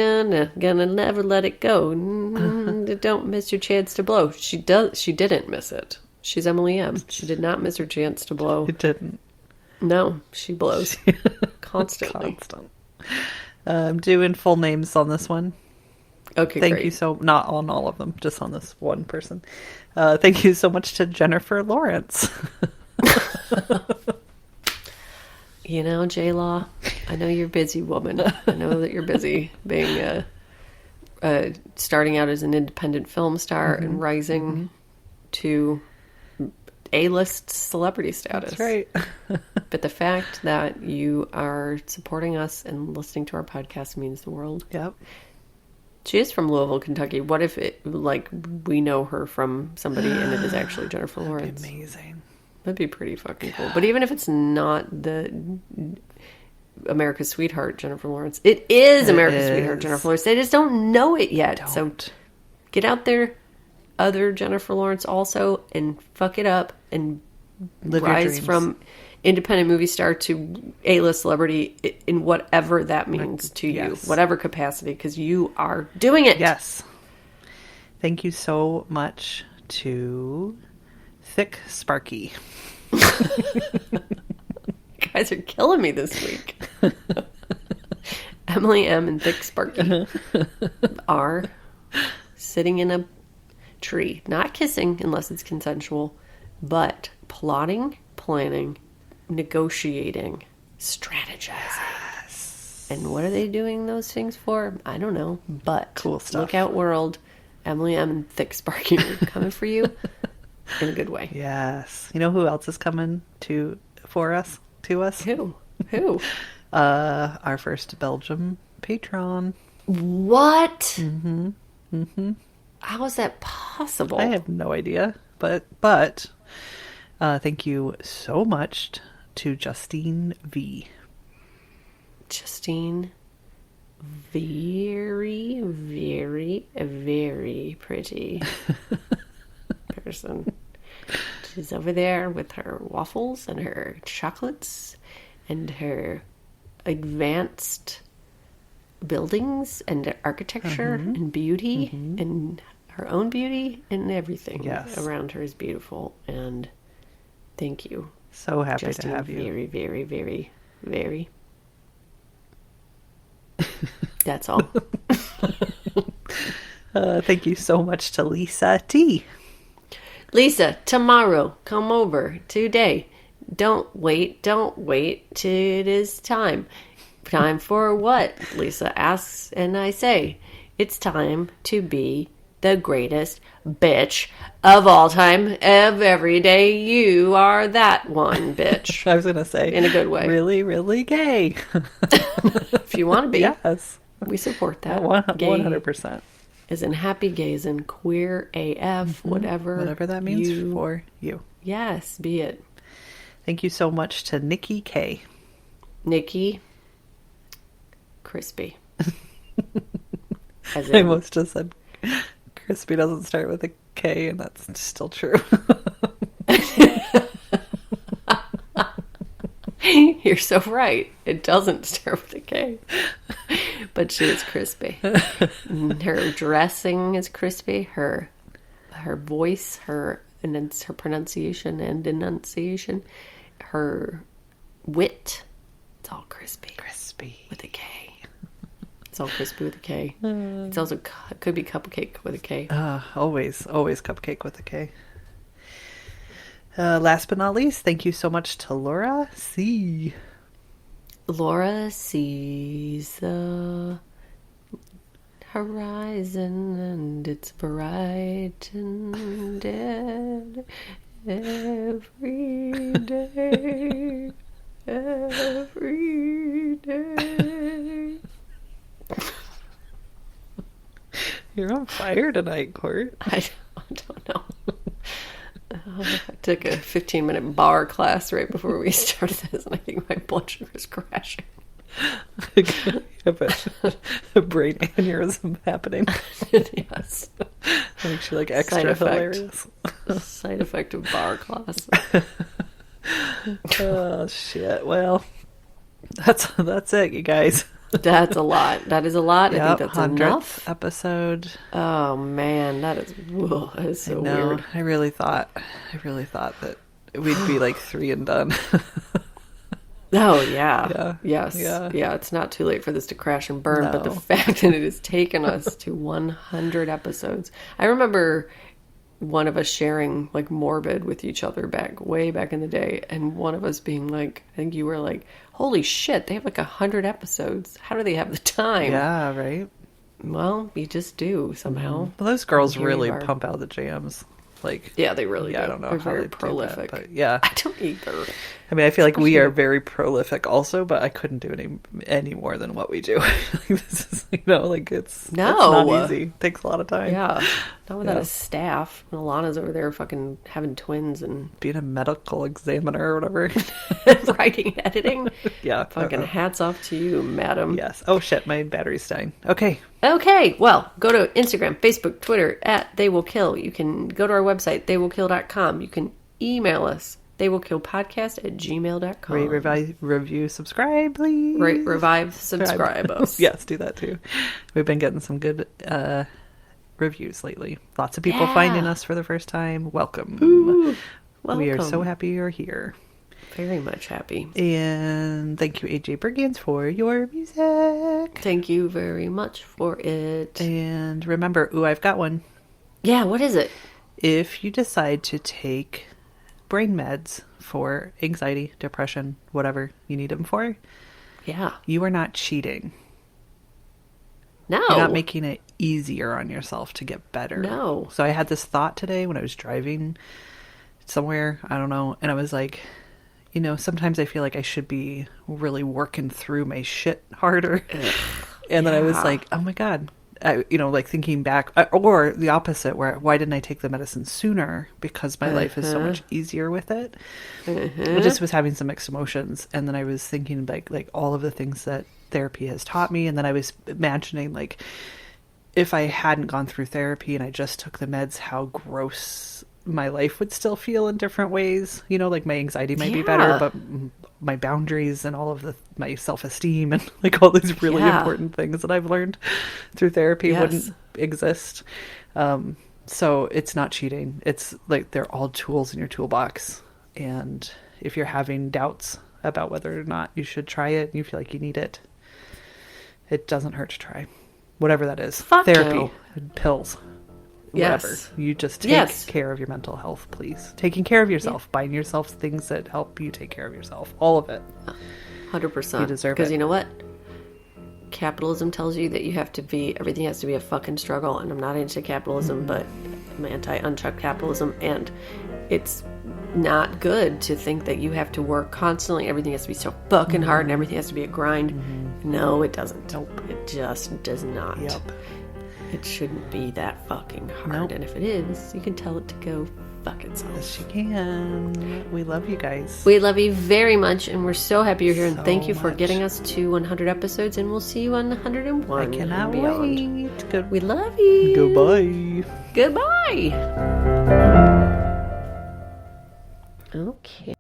gonna never let it go. Don't miss your chance to blow. She didn't miss it. She's Emily M. She did not miss her chance to blow. It didn't. No, she blows constantly. Constant. I'm doing full names on this one. Okay, Thank great. you so, not on all of them, just on this one person. Thank you so much to Jennifer Lawrence. You know, J-Law, I know you're busy, woman. I know that you're busy being starting out as an independent film star and rising to A-list celebrity status. That's right. But the fact that you are supporting us and listening to our podcast means the world. Yep. She is from Louisville, Kentucky. What if we know her from somebody and it is actually Jennifer Lawrence? Amazing. That'd be pretty fucking cool. But even if it's not the America's Sweetheart Jennifer Lawrence, it is America's Sweetheart Jennifer Lawrence. They just don't know it yet. So get out there, other Jennifer Lawrence also, and fuck it up and Live your rise dreams. from independent movie star to A-list celebrity in whatever that means to you, Yes. whatever capacity, because you are doing it. Yes. Thank you so much to Thick Sparky. You guys are killing me this week. Emily M. and Thick Sparky are sitting in a tree, not kissing unless it's consensual, but plotting, planning, negotiating, strategizing. And what are they doing those things for? I don't know. But Cool stuff. Look out, world. Emily M. and Thick Sparky are coming for you in a good way. Yes. You know who else is coming to us? Who? Our first Belgium patron. What? Mm-hmm. How is that possible? I have no idea, but thank you so much to Justine V. Justine, very, very, very pretty person. She's over there with her waffles and her chocolates and her advanced buildings and architecture and beauty and her own beauty and everything around her is beautiful. And thank you. So happy Justine, to have you. very, very, very, very. That's all. Thank you so much to Lisa T. Lisa, tomorrow, come over. Today. Don't wait till it is time. Time for what? Lisa asks, and I say, it's time to be the greatest bitch of all time, of every day. You are that one bitch. I was going to say. In a good way. Really, really gay. If you want to be. Yes. We support that. 100%. As in happy gays and queer AF, whatever that means for you. Yes, be it. Thank you so much to Nikki K. Nikki, crispy. As I in, almost just said crispy doesn't start with a K, and that's still true. you're so right. It doesn't start with a K. But she is crispy. Her dressing is crispy. Her voice, her pronunciation and enunciation, her wit, it's all crispy. Crispy. With a K. It's all crispy with a K. It's also it could be cupcake with a K. Always cupcake with a K. Last but not least, thank you so much to Laura C. Laura sees the horizon and it's bright and dead every day, every day. You're on fire tonight, Court. I don't know. I took a 15-minute bar class right before we started this, and I think my blood sugar is crashing. You have a brain aneurysm happening. Yes. Makes you like extra hilarious. Side effect of bar class. Oh shit! Well, that's it, you guys. That's a lot. That is a lot. Yep, I think that's 100th enough. episode. Oh man, that is so No, weird. I really thought that we'd be like 3 and done. Oh, yeah. Yeah. Yes. Yeah. Yeah, it's not too late for this to crash and burn, but the No. fact that it has taken us to 100 episodes. I remember one of us sharing like Morbid with each other way back in the day, and one of us being like, I think you were like, holy shit, they have like 100 episodes. How do they have the time? Yeah, right? Well, you just do somehow. Well, those girls Here you really are. pump out the jams. Like, Yeah, they really do. I don't know They're how very they do that, prolific. but yeah. I don't either. I mean, I feel like we are very prolific also, but I couldn't do any more than what we do. This is, like it's not easy. It takes a lot of time. Yeah. Not without Yeah. a staff. And Alana's over there fucking having twins and Being a medical examiner or whatever. writing, editing. Yeah. Fucking hats off to you, madam. Yes. Oh shit, my battery's dying. Okay. Okay, well, go to Instagram, Facebook, Twitter, at They Will Kill. You can go to our website, theywillkill.com. You can email us, theywillkillpodcast@gmail.com. Rate, review, subscribe, please. Rate, revive, subscribe us. Yes, do that too. We've been getting some good reviews lately. Lots of people finding us for the first time. Welcome. Ooh, We are so welcome. happy you're here. Very much happy. And thank you, AJ Bergens, for your music. Thank you very much for it. And remember, I've got one. Yeah, what is it? If you decide to take brain meds for anxiety, depression, whatever you need them for, Yeah. you are not cheating. No. You're not making it easier on yourself to get better. No. So I had this thought today when I was driving somewhere, I don't know, and I was like, sometimes I feel like I should be really working through my shit harder. And then I was like, oh my God. Thinking back, or the opposite, why didn't I take the medicine sooner? Because my life is so much easier with it. I just was having some mixed emotions. And then I was thinking like all of the things that therapy has taught me. And then I was imagining like, if I hadn't gone through therapy and I just took the meds, how gross my life would still feel in different ways. Like my anxiety might be better, but my boundaries and all of my self-esteem and like all these really important things that I've learned through therapy wouldn't exist. So it's not cheating. It's like they're all tools in your toolbox. And if you're having doubts about whether or not you should try it and you feel like you need it, it doesn't hurt to try. Whatever that is. Fuck Therapy, pills, Yes. whatever. You just take care of your mental health, please. Taking care of yourself, buying yourself things that help you take care of yourself. All of it. 100%. You deserve it. Because you know what? Capitalism tells you that everything has to be a fucking struggle, and I'm not into capitalism, but I'm anti-unchecked capitalism, and it's not good to think that you have to work constantly, everything has to be so fucking hard, and everything has to be a grind. No, it doesn't. Nope. It just does not. Yep. It shouldn't be that fucking hard, Nope. and if it is, you can tell it to go fuck itself. Yes, you can. We love you guys. We love you very much, and we're so happy you're here, and So thank you for much. getting us to 100 episodes, and we'll see you on 101 I and cannot beyond. wait. Good. We love you. Goodbye. Goodbye. Okay.